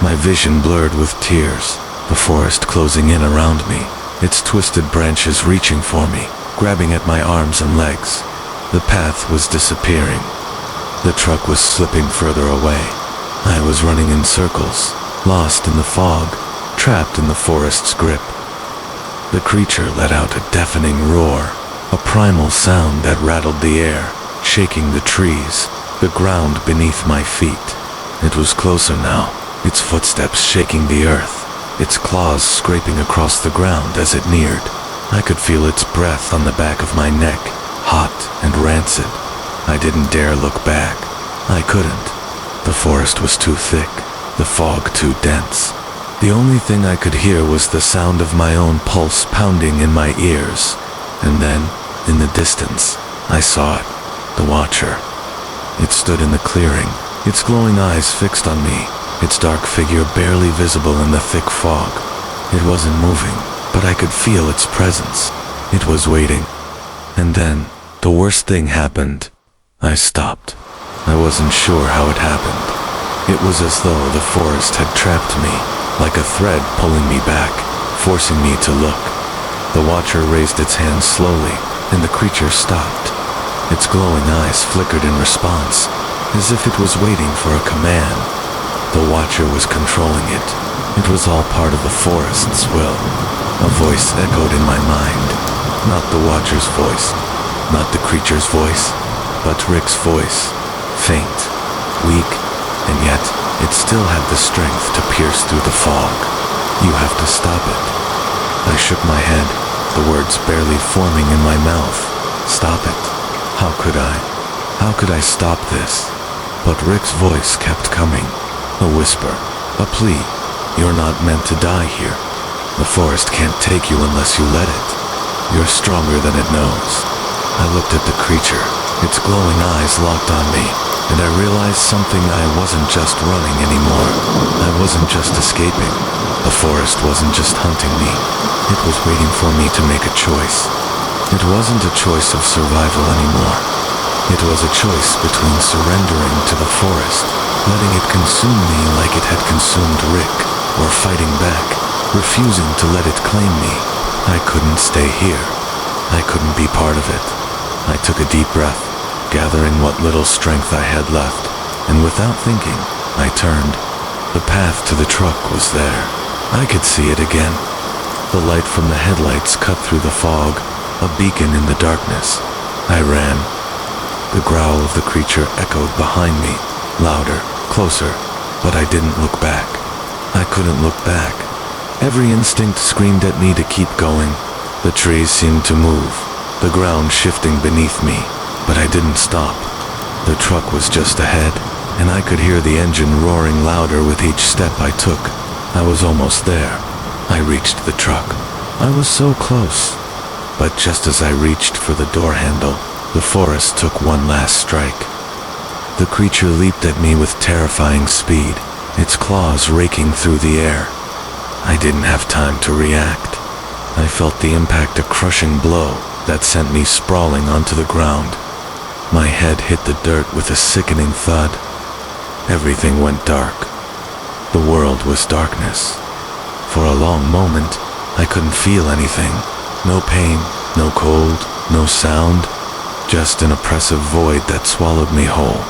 My vision blurred with tears. The forest closing in around me, its twisted branches reaching for me, grabbing at my arms and legs. The path was disappearing. The truck was slipping further away. I was running in circles, lost in the fog, trapped in the forest's grip. The creature let out a deafening roar, a primal sound that rattled the air, shaking the trees, the ground beneath my feet. It was closer now, its footsteps shaking the earth, its claws scraping across the ground as it neared. I could feel its breath on the back of my neck, hot and rancid. I didn't dare look back. I couldn't. The forest was too thick, the fog too dense. The only thing I could hear was the sound of my own pulse pounding in my ears. And then, in the distance, I saw it, the Watcher. It stood in the clearing, its glowing eyes fixed on me, its dark figure barely visible in the thick fog. It wasn't moving, but I could feel its presence. It was waiting. And then, the worst thing happened. I stopped. I wasn't sure how it happened. It was as though the forest had trapped me, like a thread pulling me back, forcing me to look. The Watcher raised its hand slowly, and the creature stopped. Its glowing eyes flickered in response, as if it was waiting for a command. The Watcher was controlling it. It was all part of the forest's will. A voice echoed in my mind. Not the Watcher's voice, not the creature's voice, but Rick's voice. Faint, weak, and yet it still had the strength to pierce through the fog. You have to stop it. I shook my head, the words barely forming in my mouth. Stop it. How could I? How could I stop this? But Rick's voice kept coming. A whisper, a plea. You're not meant to die here. The forest can't take you unless you let it. You're stronger than it knows. I looked at the creature, its glowing eyes locked on me, and I realized something. I wasn't just running anymore. I wasn't just escaping. The forest wasn't just hunting me, it was waiting for me to make a choice. It wasn't a choice of survival anymore. It was a choice between surrendering to the forest, letting it consume me like it had consumed Rick, or fighting back, refusing to let it claim me. I couldn't stay here. I couldn't be part of it. I took a deep breath, gathering what little strength I had left, and without thinking, I turned. The path to the truck was there. I could see it again. The light from the headlights cut through the fog, a beacon in the darkness. I ran. The growl of the creature echoed behind me, louder, closer, but I didn't look back. I couldn't look back. Every instinct screamed at me to keep going. The trees seemed to move, the ground shifting beneath me, but I didn't stop. The truck was just ahead, and I could hear the engine roaring louder with each step I took. I was almost there. I reached the truck. I was so close. But just as I reached for the door handle, the forest took one last strike. The creature leaped at me with terrifying speed, its claws raking through the air. I didn't have time to react. I felt the impact, a crushing blow that sent me sprawling onto the ground. My head hit the dirt with a sickening thud. Everything went dark. The world was darkness. For a long moment, I couldn't feel anything. No pain, no cold, no sound. Just an oppressive void that swallowed me whole.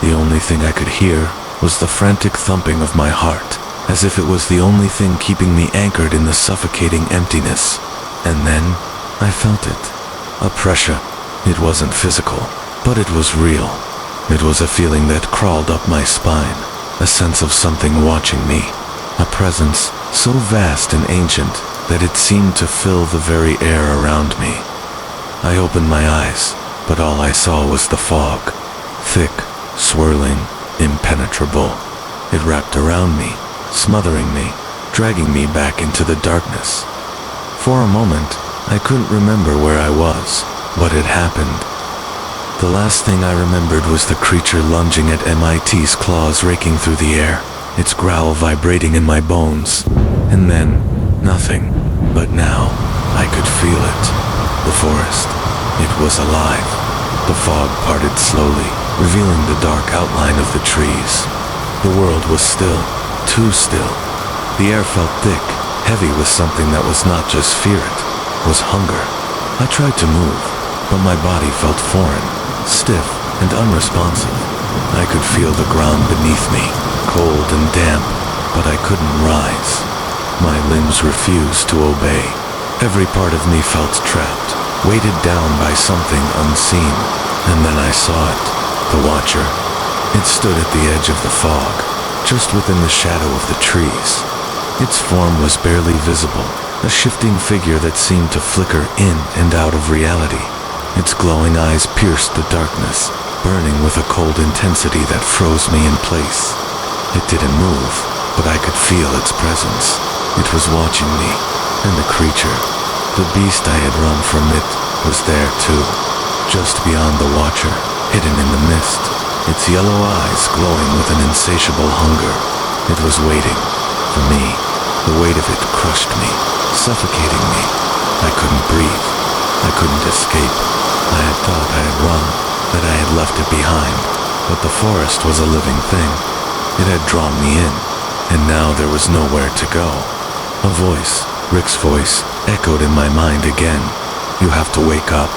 The only thing I could hear was the frantic thumping of my heart, as if it was the only thing keeping me anchored in the suffocating emptiness. And then, I felt it. A pressure. It wasn't physical, but it was real. It was a feeling that crawled up my spine, a sense of something watching me, a presence so vast and ancient that it seemed to fill the very air around me. I opened my eyes, but all I saw was the fog, thick, swirling, impenetrable. It wrapped around me, smothering me, dragging me back into the darkness. For a moment, I couldn't remember where I was, what had happened. The last thing I remembered was the creature lunging at MIT's claws raking through the air, its growl vibrating in my bones. And then, nothing. But now, I could feel it. The forest. It was alive. The fog parted slowly, revealing the dark outline of the trees. The world was still, too still. The air felt thick, heavy with something that was not just fear, it was hunger. I tried to move, but my body felt foreign, stiff and unresponsive. I could feel the ground beneath me, cold and damp, but I couldn't rise. My limbs refused to obey. Every part of me felt trapped, weighted down by something unseen. And then I saw it, the Watcher. It stood at the edge of the fog, just within the shadow of the trees. Its form was barely visible, a shifting figure that seemed to flicker in and out of reality. Its glowing eyes pierced the darkness, burning with a cold intensity that froze me in place. It didn't move, but I could feel its presence. It was watching me, and the creature, the beast I had run from it, was there too, just beyond the Watcher, hidden in the mist, its yellow eyes glowing with an insatiable hunger. It was waiting for me. The weight of it crushed me, suffocating me. I couldn't breathe. I couldn't escape. I had thought I had run, that I had left it behind, but the forest was a living thing. It had drawn me in, and now there was nowhere to go. A voice, Rick's voice, echoed in my mind again. You have to wake up.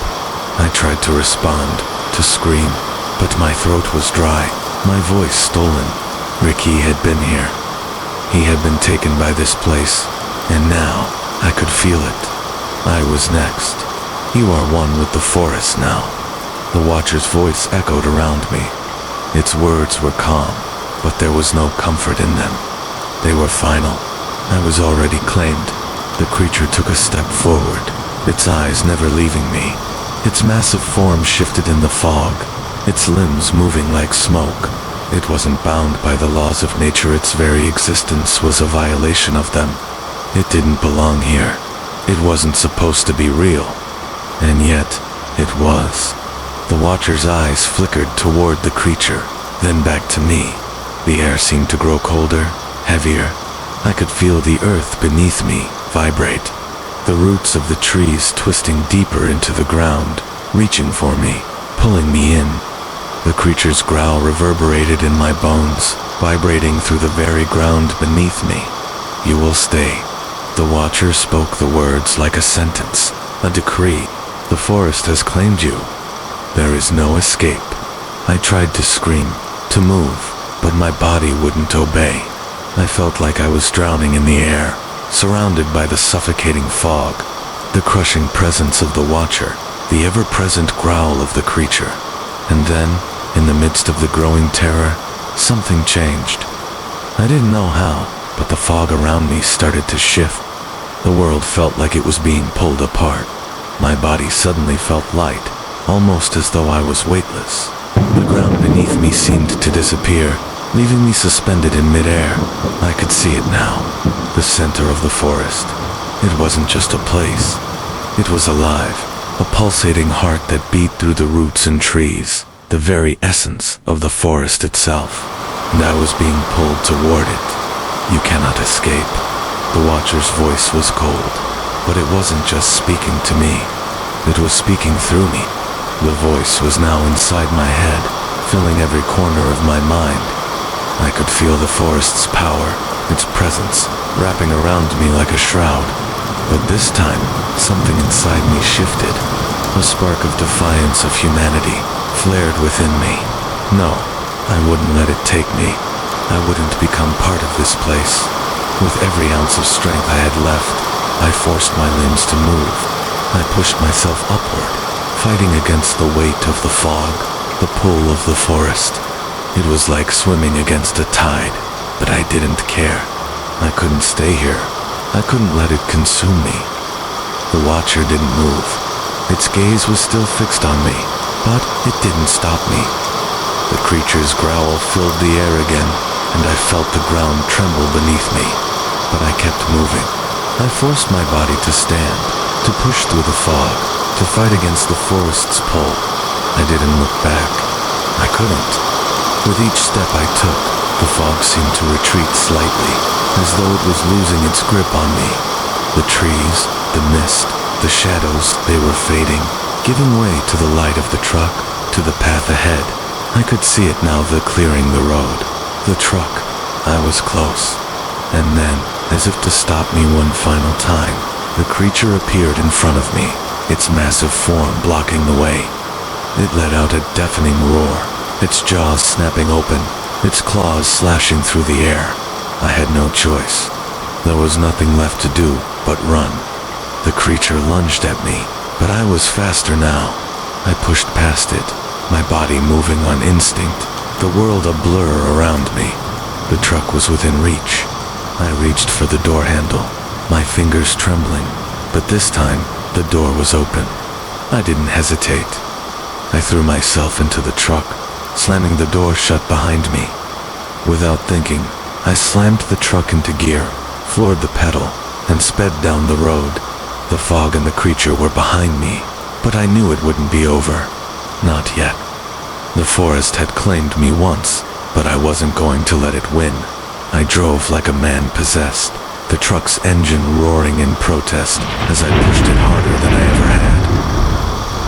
I tried to respond, to scream, but my throat was dry, my voice stolen. Ricky had been here. He had been taken by this place, and now I could feel it. I was next. You are one with the forest now. The Watcher's voice echoed around me. Its words were calm, but there was no comfort in them. They were final. I was already claimed. The creature took a step forward, its eyes never leaving me. Its massive form shifted in the fog, its limbs moving like smoke. It wasn't bound by the laws of nature. Its very existence was a violation of them. It didn't belong here. It wasn't supposed to be real. And yet, it was. The Watcher's eyes flickered toward the creature, then back to me. The air seemed to grow colder, heavier. I could feel the earth beneath me vibrate, the roots of the trees twisting deeper into the ground, reaching for me, pulling me in. The creature's growl reverberated in my bones, vibrating through the very ground beneath me. You will stay. The Watcher spoke the words like a sentence, a decree. The forest has claimed you. There is no escape. I tried to scream, to move, but my body wouldn't obey. I felt like I was drowning in the air, surrounded by the suffocating fog, the crushing presence of the Watcher, the ever-present growl of the creature. And then, in the midst of the growing terror, something changed. I didn't know how, but the fog around me started to shift. The world felt like it was being pulled apart. My body suddenly felt light, almost as though I was weightless. The ground beneath me seemed to disappear, leaving me suspended in midair. I could see it now, the center of the forest. It wasn't just a place. It was alive, a pulsating heart that beat through the roots and trees, the very essence of the forest itself. And I was being pulled toward it. You cannot escape. The Watcher's voice was cold, but it wasn't just speaking to me. It was speaking through me. The voice was now inside my head, filling every corner of my mind. I could feel the forest's power, its presence, wrapping around me like a shroud. But this time, something inside me shifted. A spark of defiance of humanity flared within me. No, I wouldn't let it take me. I wouldn't become part of this place. With every ounce of strength I had left, I forced my limbs to move. I pushed myself upward, fighting against the weight of the fog, the pull of the forest. It was like swimming against a tide, but I didn't care. I couldn't stay here. I couldn't let it consume me. The Watcher didn't move. Its gaze was still fixed on me, but it didn't stop me. The creature's growl filled the air again, and I felt the ground tremble beneath me. But I kept moving. I forced my body to stand, to push through the fog, to fight against the forest's pull. I didn't look back. I couldn't. With each step I took, the fog seemed to retreat slightly, as though it was losing its grip on me. The trees, the mist, the shadows, they were fading, giving way to the light of the truck, to the path ahead. I could see it now, the clearing the road. The truck. I was close. And then, as if to stop me one final time, the creature appeared in front of me, its massive form blocking the way. It let out a deafening roar, its jaws snapping open, its claws slashing through the air. I had no choice. There was nothing left to do but run. The creature lunged at me, but I was faster now. I pushed past it, my body moving on instinct, the world a blur around me. The truck was within reach. I reached for the door handle, my fingers trembling, but this time the door was open. I didn't hesitate. I threw myself into the truck, slamming the door shut behind me. Without thinking, I slammed the truck into gear, floored the pedal, and sped down the road. The fog and the creature were behind me, but I knew it wouldn't be over. Not yet. The forest had claimed me once, but I wasn't going to let it win. I drove like a man possessed, the truck's engine roaring in protest as I pushed it harder than I ever had.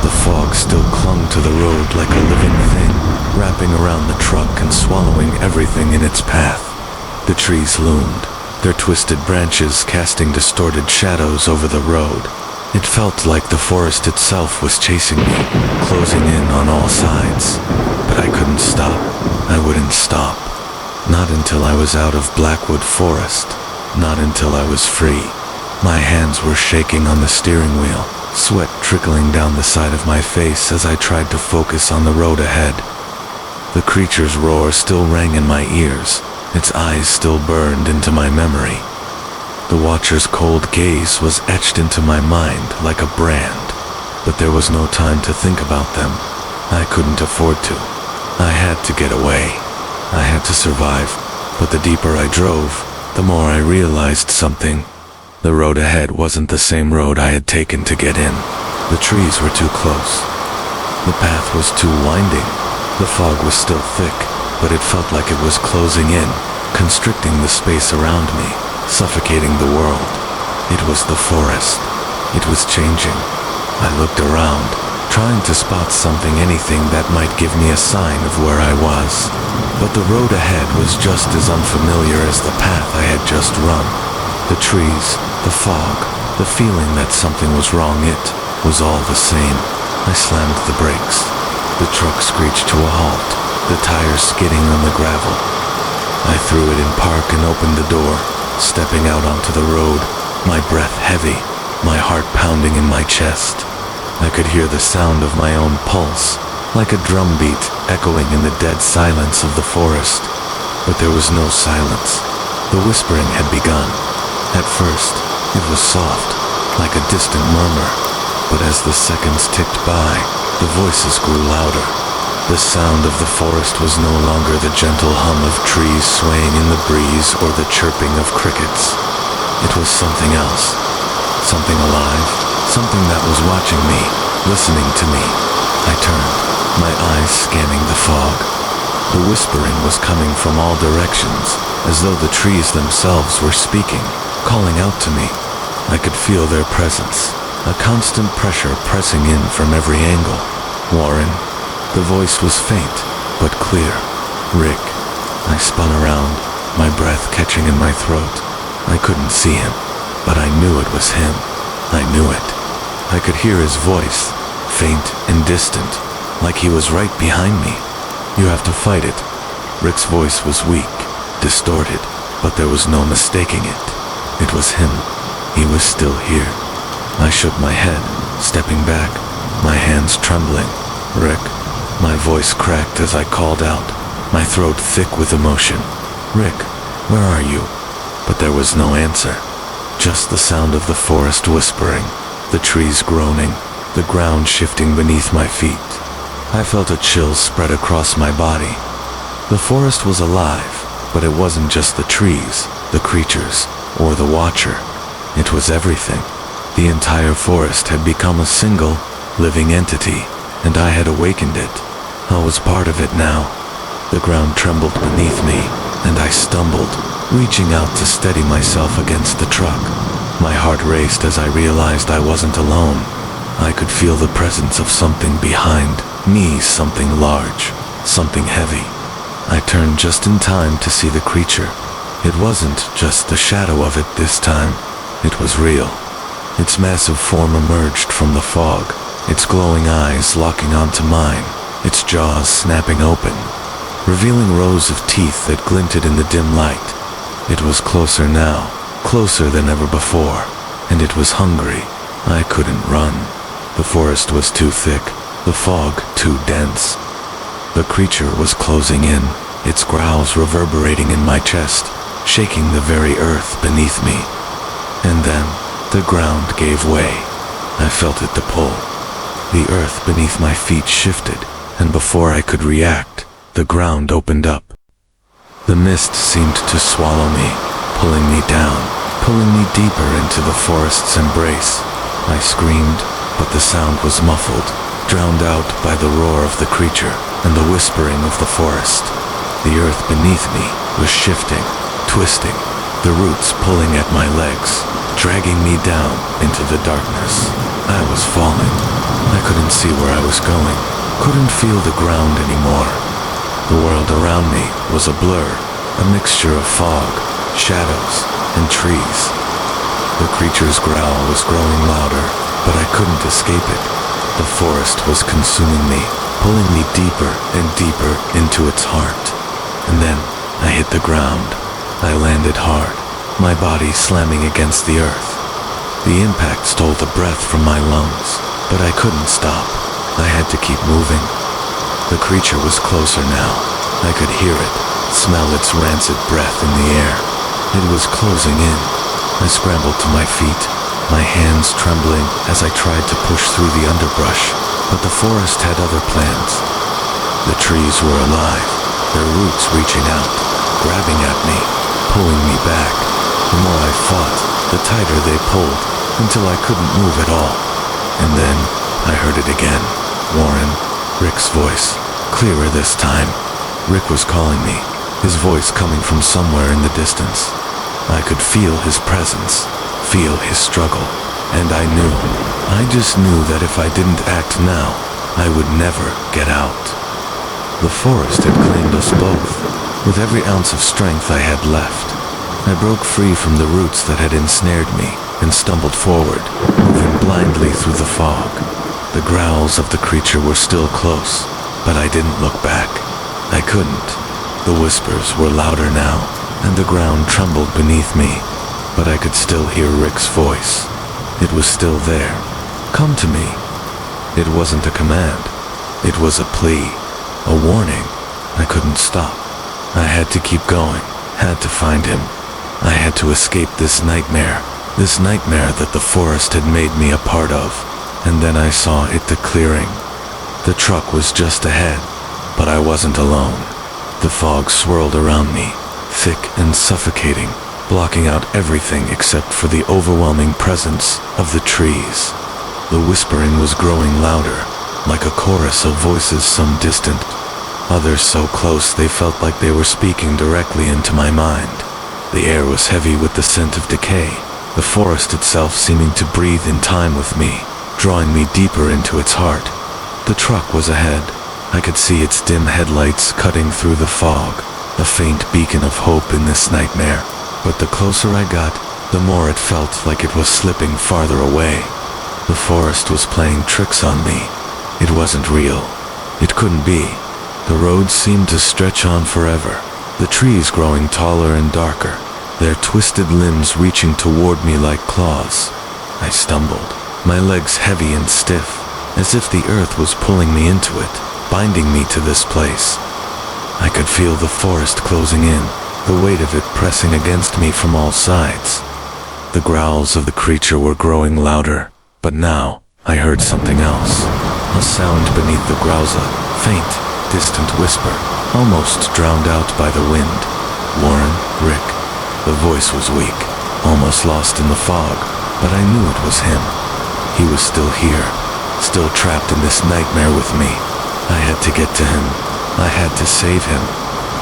The fog still clung to the road like a living thing, wrapping around the truck and swallowing everything in its path. The trees loomed, their twisted branches casting distorted shadows over the road. It felt like the forest itself was chasing me, closing in on all sides. But I couldn't stop. I wouldn't stop. Not until I was out of Blackwood Forest. Not until I was free. My hands were shaking on the steering wheel, sweat trickling down the side of my face as I tried to focus on the road ahead. The creature's roar still rang in my ears, its eyes still burned into my memory. The Watcher's cold gaze was etched into my mind like a brand, but there was no time to think about them. I couldn't afford to. I had to get away. I had to survive, but the deeper I drove, the more I realized something. The road ahead wasn't the same road I had taken to get in. The trees were too close. The path was too winding. The fog was still thick, but it felt like it was closing in, constricting the space around me. suffocating the world. It was the forest. It was changing. I looked around, trying to spot something, anything that might give me a sign of where I was. But the road ahead was just as unfamiliar as the path I had just run. The trees, the fog, the feeling that something was wrong, it was all the same. I slammed the brakes. The truck screeched to a halt, the tires skidding on the gravel. I threw it in park and opened the door, stepping out onto the road, my breath heavy, my heart pounding in my chest. I could hear the sound of my own pulse, like a drumbeat echoing in the dead silence of the forest. But there was no silence. The whispering had begun. At first, it was soft, like a distant murmur. But as the seconds ticked by, the voices grew louder. The sound of the forest was no longer the gentle hum of trees swaying in the breeze or the chirping of crickets. It was something else. Something alive. Something that was watching me, listening to me. I turned, my eyes scanning the fog. The whispering was coming from all directions, as though the trees themselves were speaking, calling out to me. I could feel their presence, a constant pressure pressing in from every angle. Warren. The voice was faint, but clear. Rick. I spun around, my breath catching in my throat. I couldn't see him, but I knew it was him. I knew it. I could hear his voice, faint and distant, like he was right behind me. You have to fight it. Rick's voice was weak, distorted, but there was no mistaking it. It was him. He was still here. I shook my head, stepping back, my hands trembling. Rick. My voice cracked as I called out, my throat thick with emotion. Rick, where are you? But there was no answer. Just the sound of the forest whispering, the trees groaning, the ground shifting beneath my feet. I felt a chill spread across my body. The forest was alive, but it wasn't just the trees, the creatures, or the watcher. It was everything. The entire forest had become a single, living entity, and I had awakened it. I was part of it now. The ground trembled beneath me, and I stumbled, reaching out to steady myself against the truck. My heart raced as I realized I wasn't alone. I could feel the presence of something behind me, something large, something heavy. I turned just in time to see the creature. It wasn't just the shadow of it this time. It was real. Its massive form emerged from the fog, its glowing eyes locking onto mine, its jaws snapping open, revealing rows of teeth that glinted in the dim light. It was closer now, closer than ever before, and it was hungry. I couldn't run. The forest was too thick, the fog too dense. The creature was closing in, its growls reverberating in my chest, shaking the very earth beneath me. And then, the ground gave way. I felt it to pull. The earth beneath my feet shifted, and before I could react, the ground opened up. The mist seemed to swallow me, pulling me down, pulling me deeper into the forest's embrace. I screamed, but the sound was muffled, drowned out by the roar of the creature and the whispering of the forest. The earth beneath me was shifting, twisting, the roots pulling at my legs, dragging me down into the darkness. I was falling. I couldn't see where I was going, couldn't feel the ground anymore. The world around me was a blur, a mixture of fog, shadows, and trees. The creature's growl was growing louder, but I couldn't escape it. The forest was consuming me, pulling me deeper and deeper into its heart. And then I hit the ground. I landed hard, my body slamming against the earth. The impact stole the breath from my lungs, but I couldn't stop. I had to keep moving. The creature was closer now. I could hear it, smell its rancid breath in the air. It was closing in. I scrambled to my feet, my hands trembling as I tried to push through the underbrush, but the forest had other plans. The trees were alive, their roots reaching out, grabbing at me, pulling me back. The more I fought, the tighter they pulled, until I couldn't move at all. And then I heard it again. Warren, Rick's voice, clearer this time. Rick was calling me, his voice coming from somewhere in the distance. I could feel his presence, feel his struggle, and I just knew that if I didn't act now, I would never get out. The forest had claimed us both. With every ounce of strength I had left, I broke free from the roots that had ensnared me and stumbled forward, moving blindly through the fog. The growls of the creature were still close, but I didn't look back. I couldn't. The whispers were louder now, and the ground trembled beneath me, but I could still hear Rick's voice. It was still there. Come to me. It wasn't a command. It was a plea, a warning. I couldn't stop. I had to keep going, had to find him. I had to escape this nightmare that the forest had made me a part of. And then I saw it, the clearing. The truck was just ahead, but I wasn't alone. The fog swirled around me, thick and suffocating, blocking out everything except for the overwhelming presence of the trees. The whispering was growing louder, like a chorus of voices some distant, others so close they felt like they were speaking directly into my mind. The air was heavy with the scent of decay, the forest itself seeming to breathe in time with me, drawing me deeper into its heart. The truck was ahead. I could see its dim headlights cutting through the fog, a faint beacon of hope in this nightmare. But the closer I got, the more it felt like it was slipping farther away. The forest was playing tricks on me. It wasn't real. It couldn't be. The road seemed to stretch on forever, the trees growing taller and darker, their twisted limbs reaching toward me like claws. I stumbled, my legs heavy and stiff, as if the earth was pulling me into it, binding me to this place. I could feel the forest closing in, the weight of it pressing against me from all sides. The growls of the creature were growing louder, but now I heard something else. A sound beneath the growls, a faint, distant whisper, almost drowned out by the wind. Warren, Rick. The voice was weak, almost lost in the fog, but I knew it was him. He was still here, still trapped in this nightmare with me. I had to get to him. I had to save him.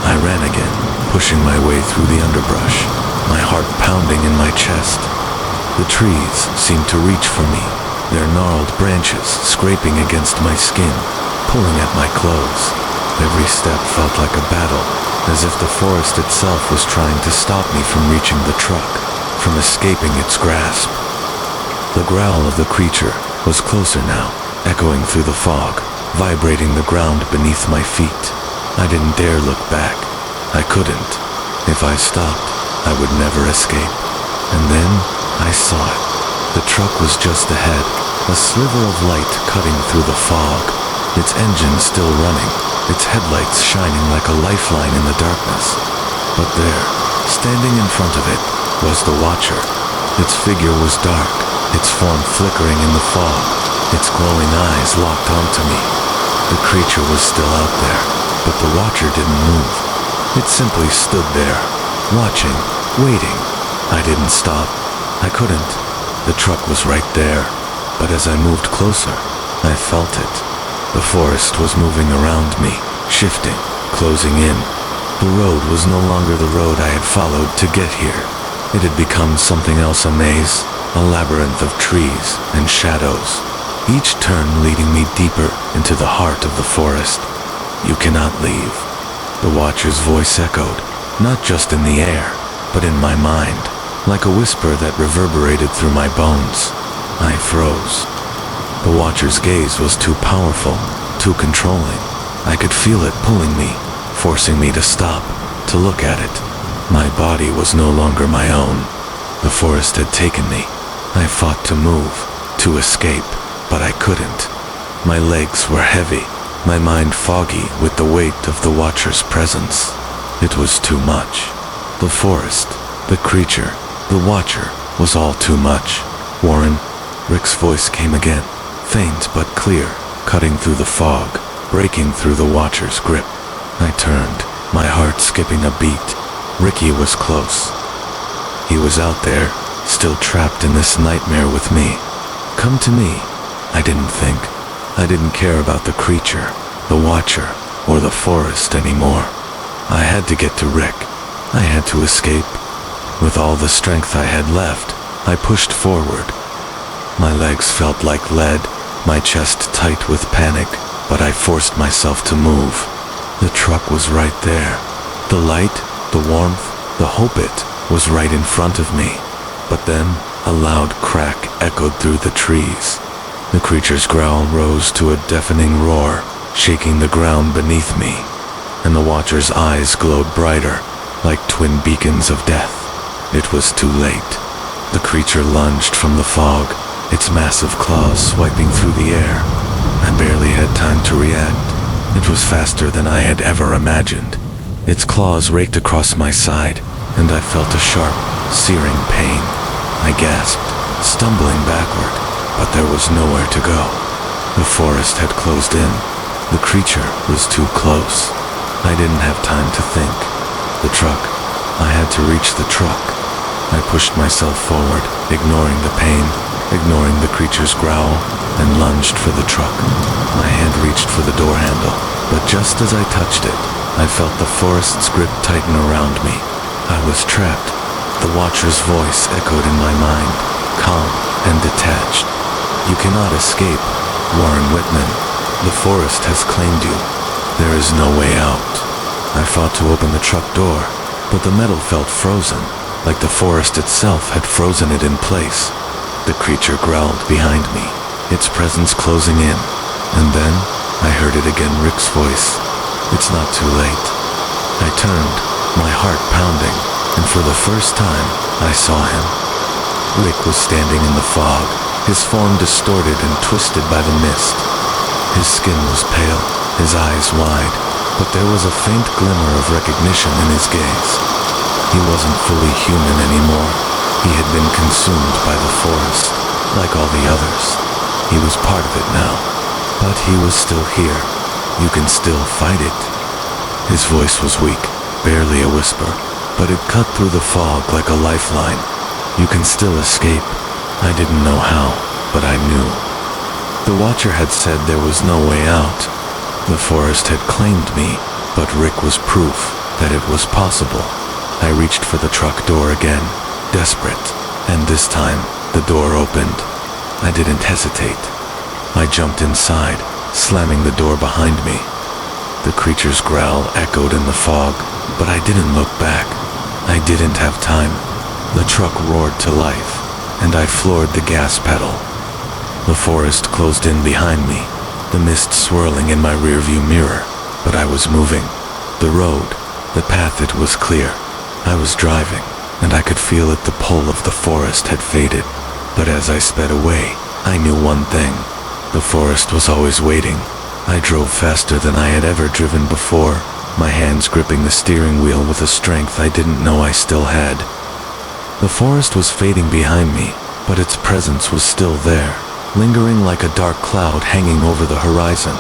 I ran again, pushing my way through the underbrush, my heart pounding in my chest. The trees seemed to reach for me, their gnarled branches scraping against my skin, pulling at my clothes. Every step felt like a battle, as if the forest itself was trying to stop me from reaching the truck, from escaping its grasp. The growl of the creature was closer now, echoing through the fog, vibrating the ground beneath my feet. I didn't dare look back. I couldn't. If I stopped, I would never escape. And then I saw it. The truck was just ahead, a sliver of light cutting through the fog, its engine still running, its headlights shining like a lifeline in the darkness. But there, standing in front of it, was the Watcher. Its figure was dark, its form flickering in the fog, its glowing eyes locked onto me. The creature was still out there, but the Watcher didn't move. It simply stood there, watching, waiting. I didn't stop. I couldn't. The truck was right there, but as I moved closer, I felt it. The forest was moving around me, shifting, closing in. The road was no longer the road I had followed to get here. It had become something else, a maze, a labyrinth of trees and shadows, each turn leading me deeper into the heart of the forest. You cannot leave. The Watcher's voice echoed, not just in the air, but in my mind, like a whisper that reverberated through my bones. I froze. The Watcher's gaze was too powerful, too controlling. I could feel it pulling me, forcing me to stop, to look at it. My body was no longer my own. The forest had taken me. I fought to move, to escape, but I couldn't. My legs were heavy, my mind foggy with the weight of the Watcher's presence. It was too much. The forest, the creature, the Watcher was all too much. Warren, Rick's voice came again, faint but clear, cutting through the fog, breaking through the Watcher's grip. I turned, my heart skipping a beat. Ricky was close. He was out there, still trapped in this nightmare with me. Come to me. I didn't think. I didn't care about the creature, the Watcher, or the forest anymore. I had to get to Rick. I had to escape. With all the strength I had left, I pushed forward. My legs felt like lead, my chest tight with panic, but I forced myself to move. The truck was right there. The light, the warmth, the hope it was right in front of me. But then, a loud crack echoed through the trees. The creature's growl rose to a deafening roar, shaking the ground beneath me, and the watcher's eyes glowed brighter, like twin beacons of death. It was too late. The creature lunged from the fog, its massive claws swiping through the air. I barely had time to react. It was faster than I had ever imagined. Its claws raked across my side, and I felt a sharp, searing pain. I gasped, stumbling backward, but there was nowhere to go. The forest had closed in. The creature was too close. I didn't have time to think. The truck. I had to reach the truck. I pushed myself forward, ignoring the pain, ignoring the creature's growl, and lunged for the truck. My hand reached for the door handle, but just as I touched it, I felt the forest's grip tighten around me. I was trapped. The watcher's voice echoed in my mind, calm and detached. "You cannot escape, Warren Whitman. The forest has claimed you. There is no way out." I fought to open the truck door, but the metal felt frozen, like the forest itself had frozen it in place. The creature growled behind me, its presence closing in. And then, I heard it again, Rick's voice. "It's not too late." I turned, my heart pounding, and for the first time, I saw him. Rick was standing in the fog, his form distorted and twisted by the mist. His skin was pale, his eyes wide, but there was a faint glimmer of recognition in his gaze. He wasn't fully human anymore. He had been consumed by the forest, like all the others. He was part of it now, but he was still here. "You can still fight it." His voice was weak, barely a whisper, but it cut through the fog like a lifeline. "You can still escape." I didn't know how, but I knew. The Watcher had said there was no way out. The forest had claimed me, but Rick was proof that it was possible. I reached for the truck door again, desperate, and this time the door opened. I didn't hesitate. I jumped inside, slamming the door behind me. The creature's growl echoed in the fog, but I didn't look back. I didn't have time. The truck roared to life, and I floored the gas pedal. The forest closed in behind me, the mist swirling in my rearview mirror, but I was moving. The road, the path, it was clear. I was driving, and I could feel it. The pull of the forest had faded, but as I sped away, I knew one thing. The forest was always waiting. I drove faster than I had ever driven before, my hands gripping the steering wheel with a strength I didn't know I still had. The forest was fading behind me, but its presence was still there, lingering like a dark cloud hanging over the horizon.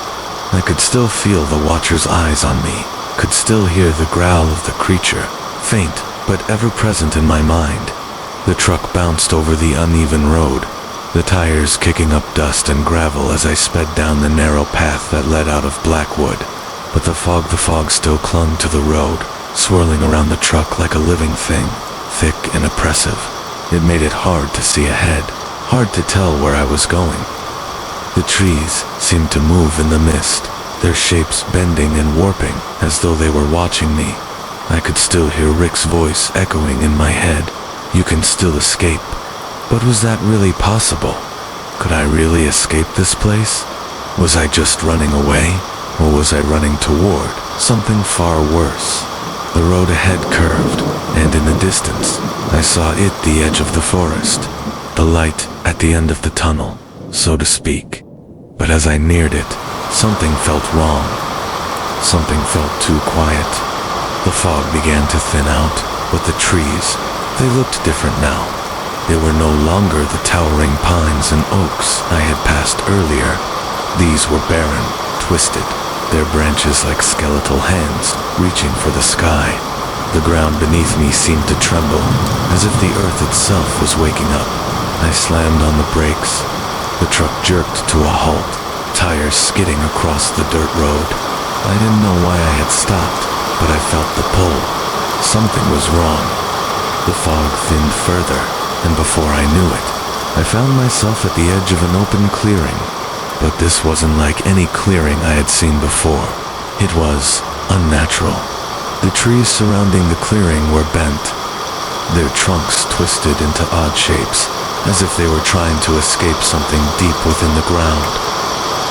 I could still feel the Watcher's eyes on me, could still hear the growl of the creature, faint but ever present in my mind. The truck bounced over the uneven road, the tires kicking up dust and gravel as I sped down the narrow path that led out of Blackwood. But the fog still clung to the road, swirling around the truck like a living thing, thick and oppressive. It made it hard to see ahead, hard to tell where I was going. The trees seemed to move in the mist, their shapes bending and warping as though they were watching me. I could still hear Rick's voice echoing in my head. "You can still escape." But was that really possible? Could I really escape this place? Was I just running away? Or was I running toward something far worse? The road ahead curved, and in the distance, I saw it, the edge of the forest, the light at the end of the tunnel, so to speak. But as I neared it, something felt wrong. Something felt too quiet. The fog began to thin out, but the trees, they looked different now. They were no longer the towering pines and oaks I had passed earlier. These were barren, twisted, their branches like skeletal hands reaching for the sky. The ground beneath me seemed to tremble, as if the earth itself was waking up. I slammed on the brakes. The truck jerked to a halt, tires skidding across the dirt road. I didn't know why I had stopped, but I felt the pull. Something was wrong. The fog thinned further, and before I knew it, I found myself at the edge of an open clearing. But this wasn't like any clearing I had seen before. It was unnatural. The trees surrounding the clearing were bent, their trunks twisted into odd shapes, as if they were trying to escape something deep within the ground.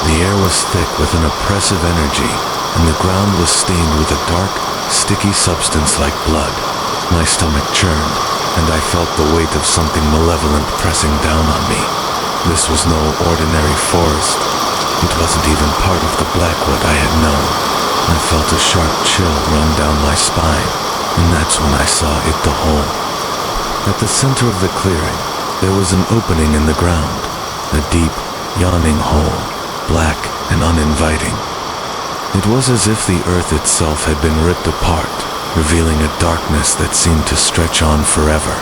The air was thick with an oppressive energy, and the ground was stained with a dark, sticky substance like blood. My stomach churned, and I felt the weight of something malevolent pressing down on me. This was no ordinary forest. It wasn't even part of the Blackwood I had known. I felt a sharp chill run down my spine, and that's when I saw it the whole. At the center of the clearing, there was an opening in the ground, a deep, yawning hole, black and uninviting. It was as if the earth itself had been ripped apart, revealing a darkness that seemed to stretch on forever.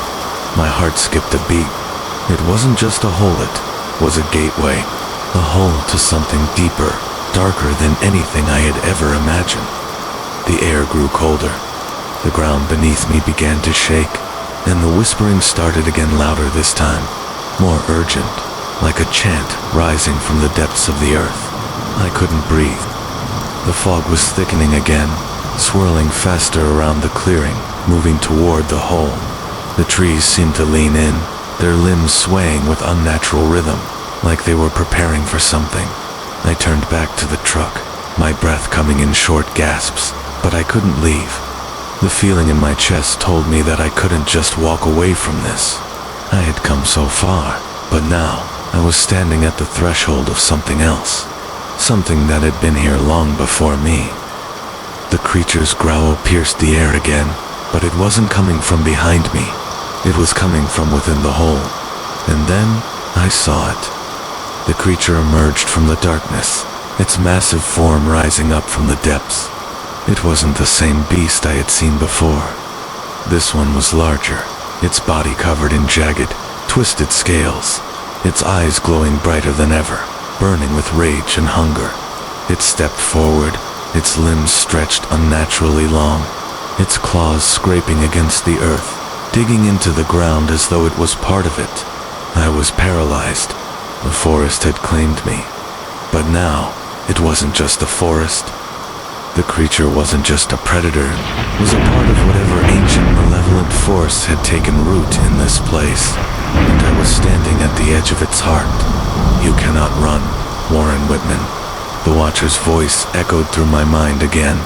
My heart skipped a beat. It wasn't just a hole, it was a gateway, a hole to something deeper, darker than anything I had ever imagined. The air grew colder. The ground beneath me began to shake, and the whispering started again, louder this time, more urgent, like a chant rising from the depths of the earth. I couldn't breathe. The fog was thickening again, swirling faster around the clearing, moving toward the hole. The trees seemed to lean in, their limbs swaying with unnatural rhythm, like they were preparing for something. I turned back to the truck, my breath coming in short gasps, but I couldn't leave. The feeling in my chest told me that I couldn't just walk away from this. I had come so far, but now I was standing at the threshold of something else, something that had been here long before me. The creature's growl pierced the air again, but it wasn't coming from behind me. It was coming from within the hole. And then I saw it. The creature emerged from the darkness, its massive form rising up from the depths. It wasn't the same beast I had seen before. This one was larger, its body covered in jagged, twisted scales, its eyes glowing brighter than ever, burning with rage and hunger. It stepped forward, its limbs stretched unnaturally long, its claws scraping against the earth, digging into the ground as though it was part of it. I was paralyzed. The forest had claimed me. But now, it wasn't just a forest. The creature wasn't just a predator. It was a part of whatever ancient malevolent force had taken root in this place. And I was standing at the edge of its heart. You cannot run, Warren Whitman. The Watcher's voice echoed through my mind again.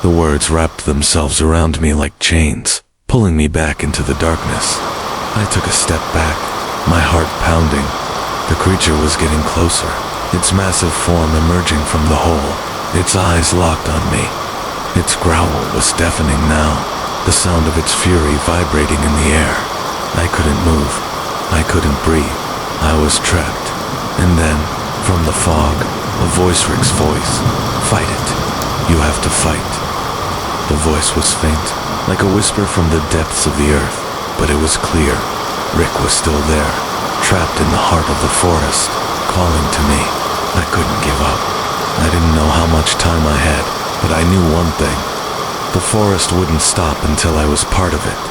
The words wrapped themselves around me like chains, pulling me back into the darkness. I took a step back, my heart pounding. The creature was getting closer, its massive form emerging from the hole, its eyes locked on me. Its growl was deafening now, the sound of its fury vibrating in the air. I couldn't move. I couldn't breathe. I was trapped. And then, from the fog, a voice, Rick's voice. Fight it. You have to fight. The voice was faint, like a whisper from the depths of the earth, but it was clear. Rick was still there, trapped in the heart of the forest, calling to me. I couldn't give up. I didn't know how much time I had, but I knew one thing. The forest wouldn't stop until I was part of it,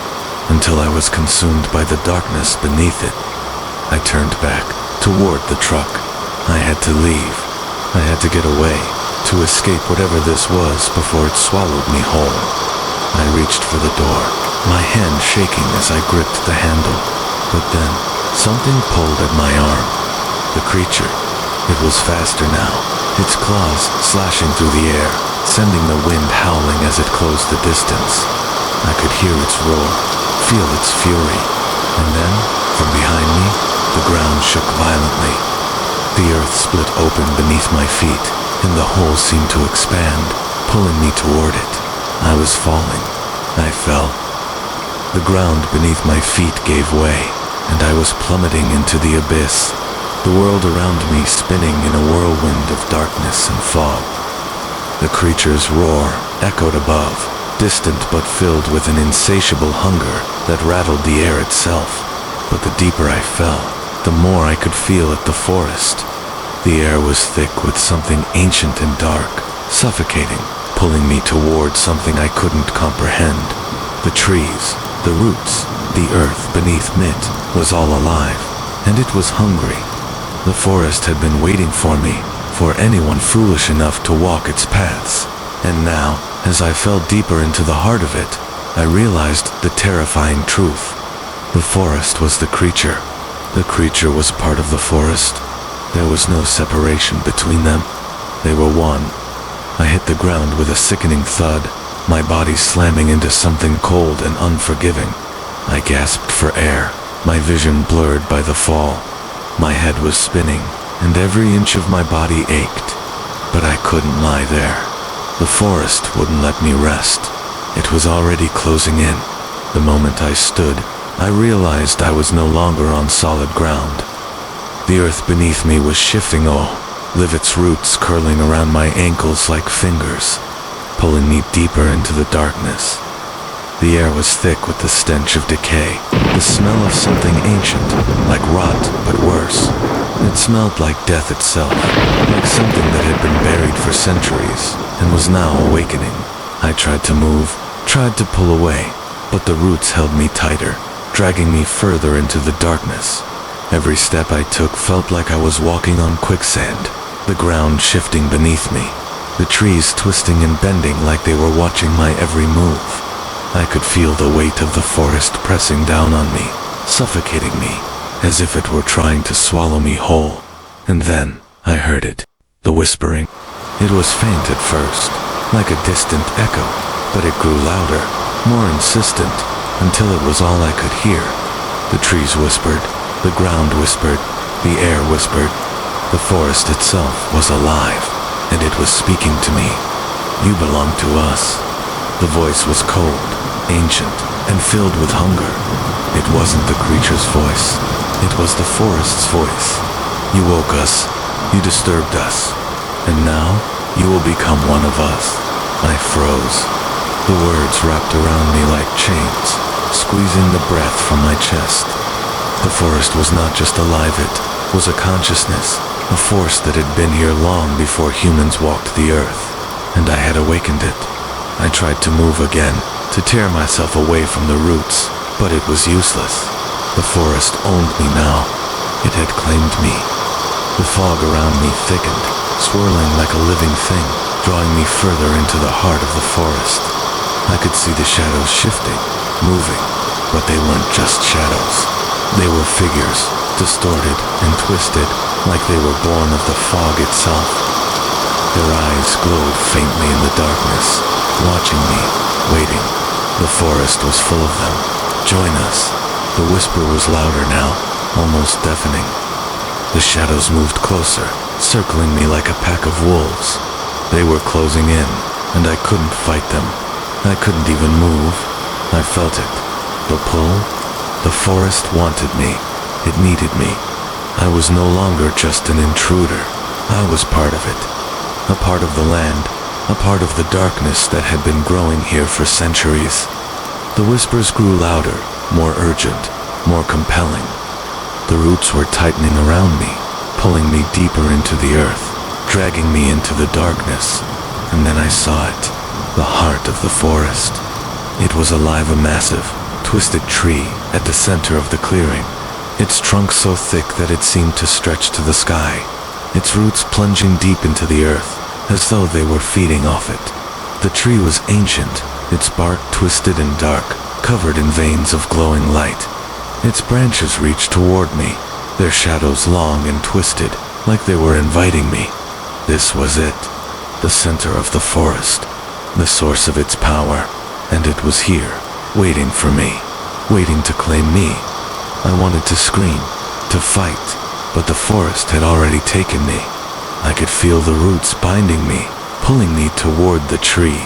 until I was consumed by the darkness beneath it. I turned back, toward the truck. I had to leave. I had to get away, to escape whatever this was before it swallowed me whole. I reached for the door, my hand shaking as I gripped the handle. But then, something pulled at my arm. The creature. It was faster now, its claws slashing through the air, sending the wind howling as it closed the distance. I could hear its roar, feel its fury, and then, from behind me, the ground shook violently. The earth split open beneath my feet, and the hole seemed to expand, pulling me toward it. I was falling. I fell. The ground beneath my feet gave way, and I was plummeting into the abyss, the world around me spinning in a whirlwind of darkness and fog. The creature's roar echoed above, distant but filled with an insatiable hunger that rattled the air itself. But the deeper I fell, the more I could feel at the forest. The air was thick with something ancient and dark, suffocating, pulling me toward something I couldn't comprehend. The trees, The roots, the earth beneath it, was all alive, and it was hungry. The forest had been waiting for me, for anyone foolish enough to walk its paths. And now, as I fell deeper into the heart of it, I realized the terrifying truth. The forest was the creature. The creature was part of the forest. There was no separation between them. They were one. I hit the ground with a sickening thud, my body slamming into something cold and unforgiving. I gasped for air, my vision blurred by the fall. My head was spinning, and every inch of my body ached. But I couldn't lie there. The forest wouldn't let me rest. It was already closing in. The moment I stood, I realized I was no longer on solid ground. The earth beneath me was shifting, with its roots curling around my ankles like fingers, pulling me deeper into the darkness. The air was thick with the stench of decay, the smell of something ancient, like rot, but worse. It smelled like death itself, like something that had been buried for centuries and was now awakening. I tried to move, tried to pull away, but the roots held me tighter, dragging me further into the darkness. Every step I took felt like I was walking on quicksand, the ground shifting beneath me, the trees twisting and bending like they were watching my every move. I could feel the weight of the forest pressing down on me, suffocating me, as if it were trying to swallow me whole. And then, I heard it, the whispering. It was faint at first, like a distant echo, but it grew louder, more insistent, until it was all I could hear. The trees whispered, the ground whispered, the air whispered. The forest itself was alive, and it was speaking to me. You belong to us. The voice was cold, ancient, and filled with hunger. It wasn't the creature's voice. It was the forest's voice. You woke us. You disturbed us. And now, you will become one of us. I froze. The words wrapped around me like chains, squeezing the breath from my chest. The forest was not just alive, it was a consciousness, a force that had been here long before humans walked the earth, and I had awakened it. I tried to move again, to tear myself away from the roots, but it was useless. The forest owned me now. It had claimed me. The fog around me thickened, swirling like a living thing, drawing me further into the heart of the forest. I could see the shadows shifting, moving, but they weren't just shadows. They were figures, distorted and twisted, like they were born of the fog itself. Their eyes glowed faintly in the darkness, watching me, waiting. The forest was full of them. Join us. The whisper was louder now, almost deafening. The shadows moved closer, circling me like a pack of wolves. They were closing in, and I couldn't fight them. I couldn't even move. I felt it. The pull. The forest wanted me. It needed me. I was no longer just an intruder. I was part of it. A part of the land. A part of the darkness that had been growing here for centuries. The whispers grew louder, more urgent, more compelling. The roots were tightening around me, pulling me deeper into the earth, dragging me into the darkness. And then I saw it, the heart of the forest. It was alive, a massive, twisted tree at the center of the clearing, its trunk so thick that it seemed to stretch to the sky, its roots plunging deep into the earth, as though they were feeding off it. The tree was ancient, its bark twisted and dark, covered in veins of glowing light. Its branches reached toward me, their shadows long and twisted, like they were inviting me. This was it, the center of the forest, the source of its power, and it was here, waiting for me, waiting to claim me. I wanted to scream, to fight, but the forest had already taken me. I could feel the roots binding me, pulling me toward the tree.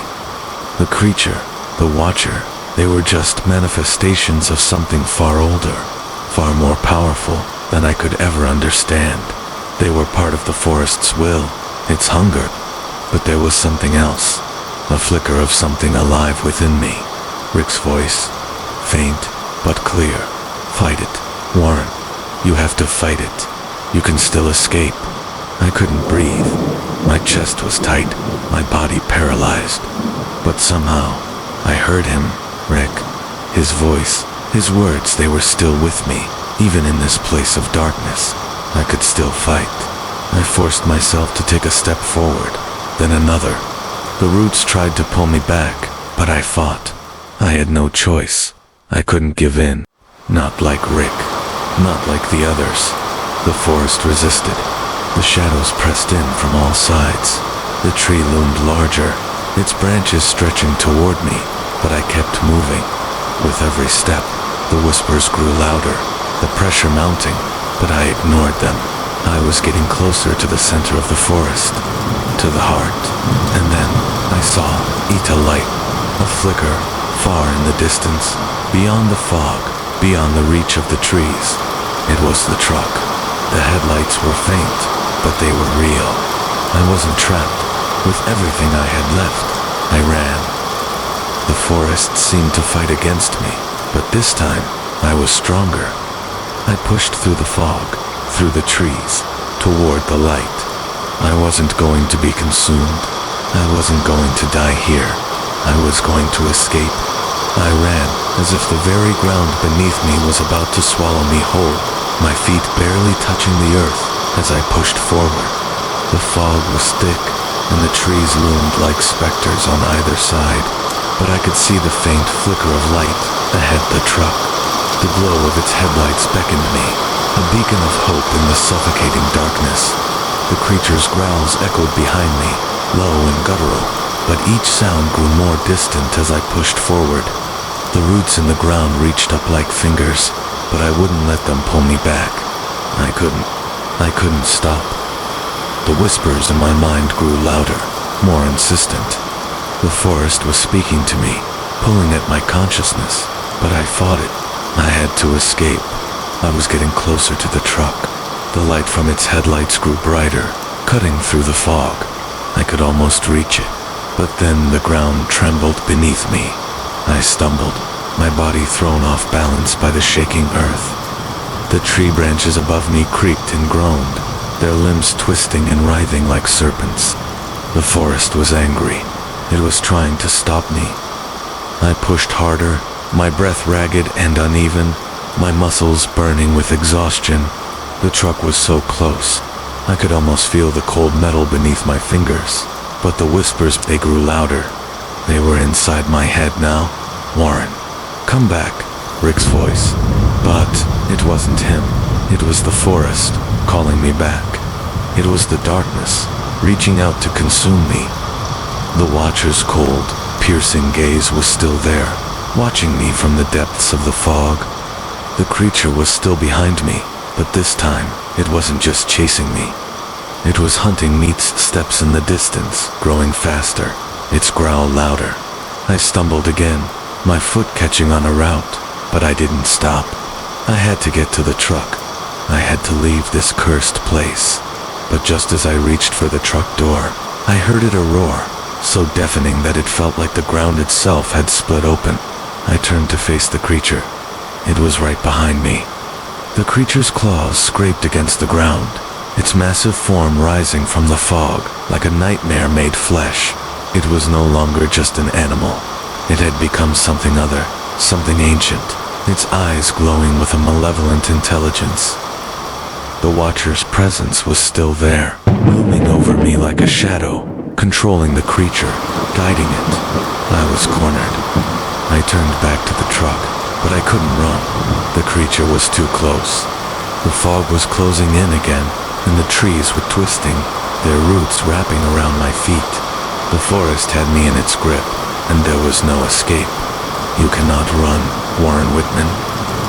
The creature, the watcher, they were just manifestations of something far older, far more powerful than I could ever understand. They were part of the forest's will, its hunger, but there was something else, a flicker of something alive within me. Rick's voice, faint but clear. Fight it, Warren. You have to fight it. You can still escape. I couldn't breathe. My chest was tight, my body paralyzed. But somehow, I heard him, Rick. His voice, his words, they were still with me. Even in this place of darkness, I could still fight. I forced myself to take a step forward, then another. The roots tried to pull me back, but I fought. I had no choice. I couldn't give in. Not like Rick. Not like the others. The forest resisted. The shadows pressed in from all sides. The tree loomed larger, its branches stretching toward me, but I kept moving. With every step, the whispers grew louder, the pressure mounting, but I ignored them. I was getting closer to the center of the forest, to the heart, and then I saw a light, a flicker, far in the distance, beyond the fog, beyond the reach of the trees. It was the truck. The headlights were faint, but they were real. I wasn't trapped. With everything I had left, I ran. The forest seemed to fight against me, but this time, I was stronger. I pushed through the fog, through the trees, toward the light. I wasn't going to be consumed. I wasn't going to die here. I was going to escape. I ran, as if the very ground beneath me was about to swallow me whole, my feet barely touching the earth as I pushed forward. The fog was thick, and the trees loomed like specters on either side, but I could see the faint flicker of light ahead the truck. The glow of its headlights beckoned me, a beacon of hope in the suffocating darkness. The creature's growls echoed behind me, low and guttural, but each sound grew more distant as I pushed forward. The roots in the ground reached up like fingers, but I wouldn't let them pull me back. I couldn't stop. The whispers in my mind grew louder, more insistent. The forest was speaking to me, pulling at my consciousness, but I fought it. I had to escape. I was getting closer to the truck. The light from its headlights grew brighter, cutting through the fog. I could almost reach it, but then the ground trembled beneath me. I stumbled, my body thrown off balance by the shaking earth. The tree branches above me creaked and groaned, their limbs twisting and writhing like serpents. The forest was angry. It was trying to stop me. I pushed harder, my breath ragged and uneven, my muscles burning with exhaustion. The truck was so close. I could almost feel the cold metal beneath my fingers, but the whispers, they grew louder. They were inside my head now. Warren, come back, Rick's voice. But it wasn't him. It was the forest, calling me back. It was the darkness, reaching out to consume me. The watcher's cold, piercing gaze was still there, watching me from the depths of the fog. The creature was still behind me, but this time, it wasn't just chasing me. It was hunting me's steps in the distance, growing faster, its growl louder. I stumbled again, my foot catching on a route, but I didn't stop. I had to get to the truck. I had to leave this cursed place. But just as I reached for the truck door, I heard it a roar, so deafening that it felt like the ground itself had split open. I turned to face the creature. It was right behind me. The creature's claws scraped against the ground, its massive form rising from the fog like a nightmare made flesh. It was no longer just an animal. It had become something other, something ancient, its eyes glowing with a malevolent intelligence. The Watcher's presence was still there, looming over me like a shadow, controlling the creature, guiding it. I was cornered. I turned back to the truck, but I couldn't run. The creature was too close. The fog was closing in again, and the trees were twisting, their roots wrapping around my feet. The forest had me in its grip, and there was no escape. You cannot run, Warren Whitman.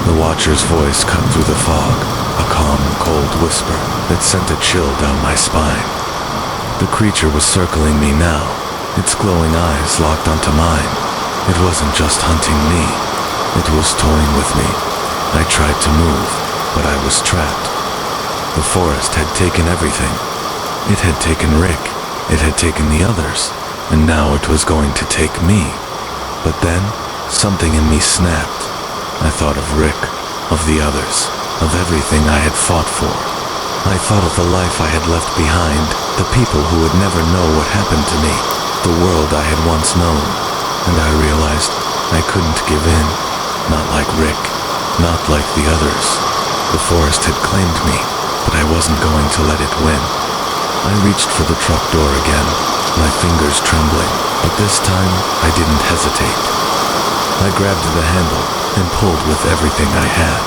The Watcher's voice cut through the fog, a calm, cold whisper that sent a chill down my spine. The creature was circling me now, its glowing eyes locked onto mine. It wasn't just hunting me, it was toying with me. I tried to move, but I was trapped. The forest had taken everything. It had taken Rick, it had taken the others, and now it was going to take me. But then, something in me snapped. I thought of Rick, of the others, of everything I had fought for. I thought of the life I had left behind, the people who would never know what happened to me, the world I had once known, and I realized I couldn't give in. Not like Rick, not like the others. The forest had claimed me, but I wasn't going to let it win. I reached for the truck door again, my fingers trembling, but this time I didn't hesitate. I grabbed the handle and pulled with everything I had.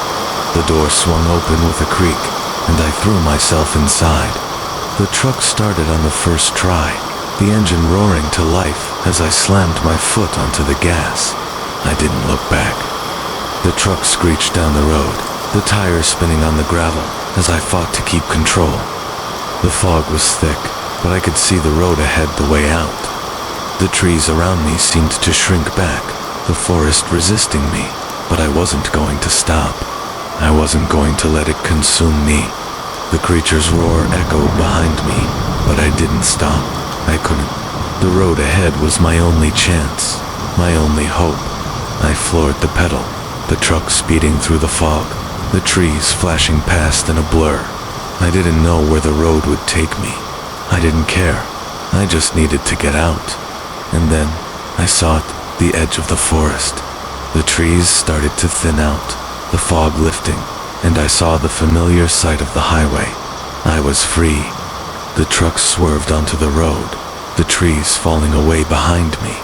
The door swung open with a creak, and I threw myself inside. The truck started on the first try, the engine roaring to life as I slammed my foot onto the gas. I didn't look back. The truck screeched down the road, the tires spinning on the gravel as I fought to keep control. The fog was thick, but I could see the road ahead the way out. The trees around me seemed to shrink back, the forest resisting me, but I wasn't going to stop. I wasn't going to let it consume me. The creature's roar echoed behind me, but I didn't stop. I couldn't. The road ahead was my only chance, my only hope. I floored the pedal, the truck speeding through the fog, the trees flashing past in a blur. I didn't know where the road would take me. I didn't care. I just needed to get out. And then I saw it, the edge of the forest. The trees started to thin out, the fog lifting, and I saw the familiar sight of the highway. I was free. The truck swerved onto the road, the trees falling away behind me.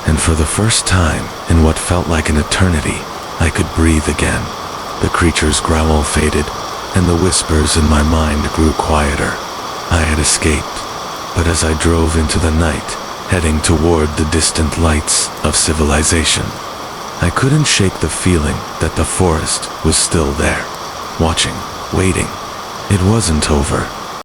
And for the first time, in what felt like an eternity, I could breathe again. The creature's growl faded, and the whispers in my mind grew quieter. I had escaped, but as I drove into the night, heading toward the distant lights of civilization, I couldn't shake the feeling that the forest was still there, watching, waiting. It wasn't over.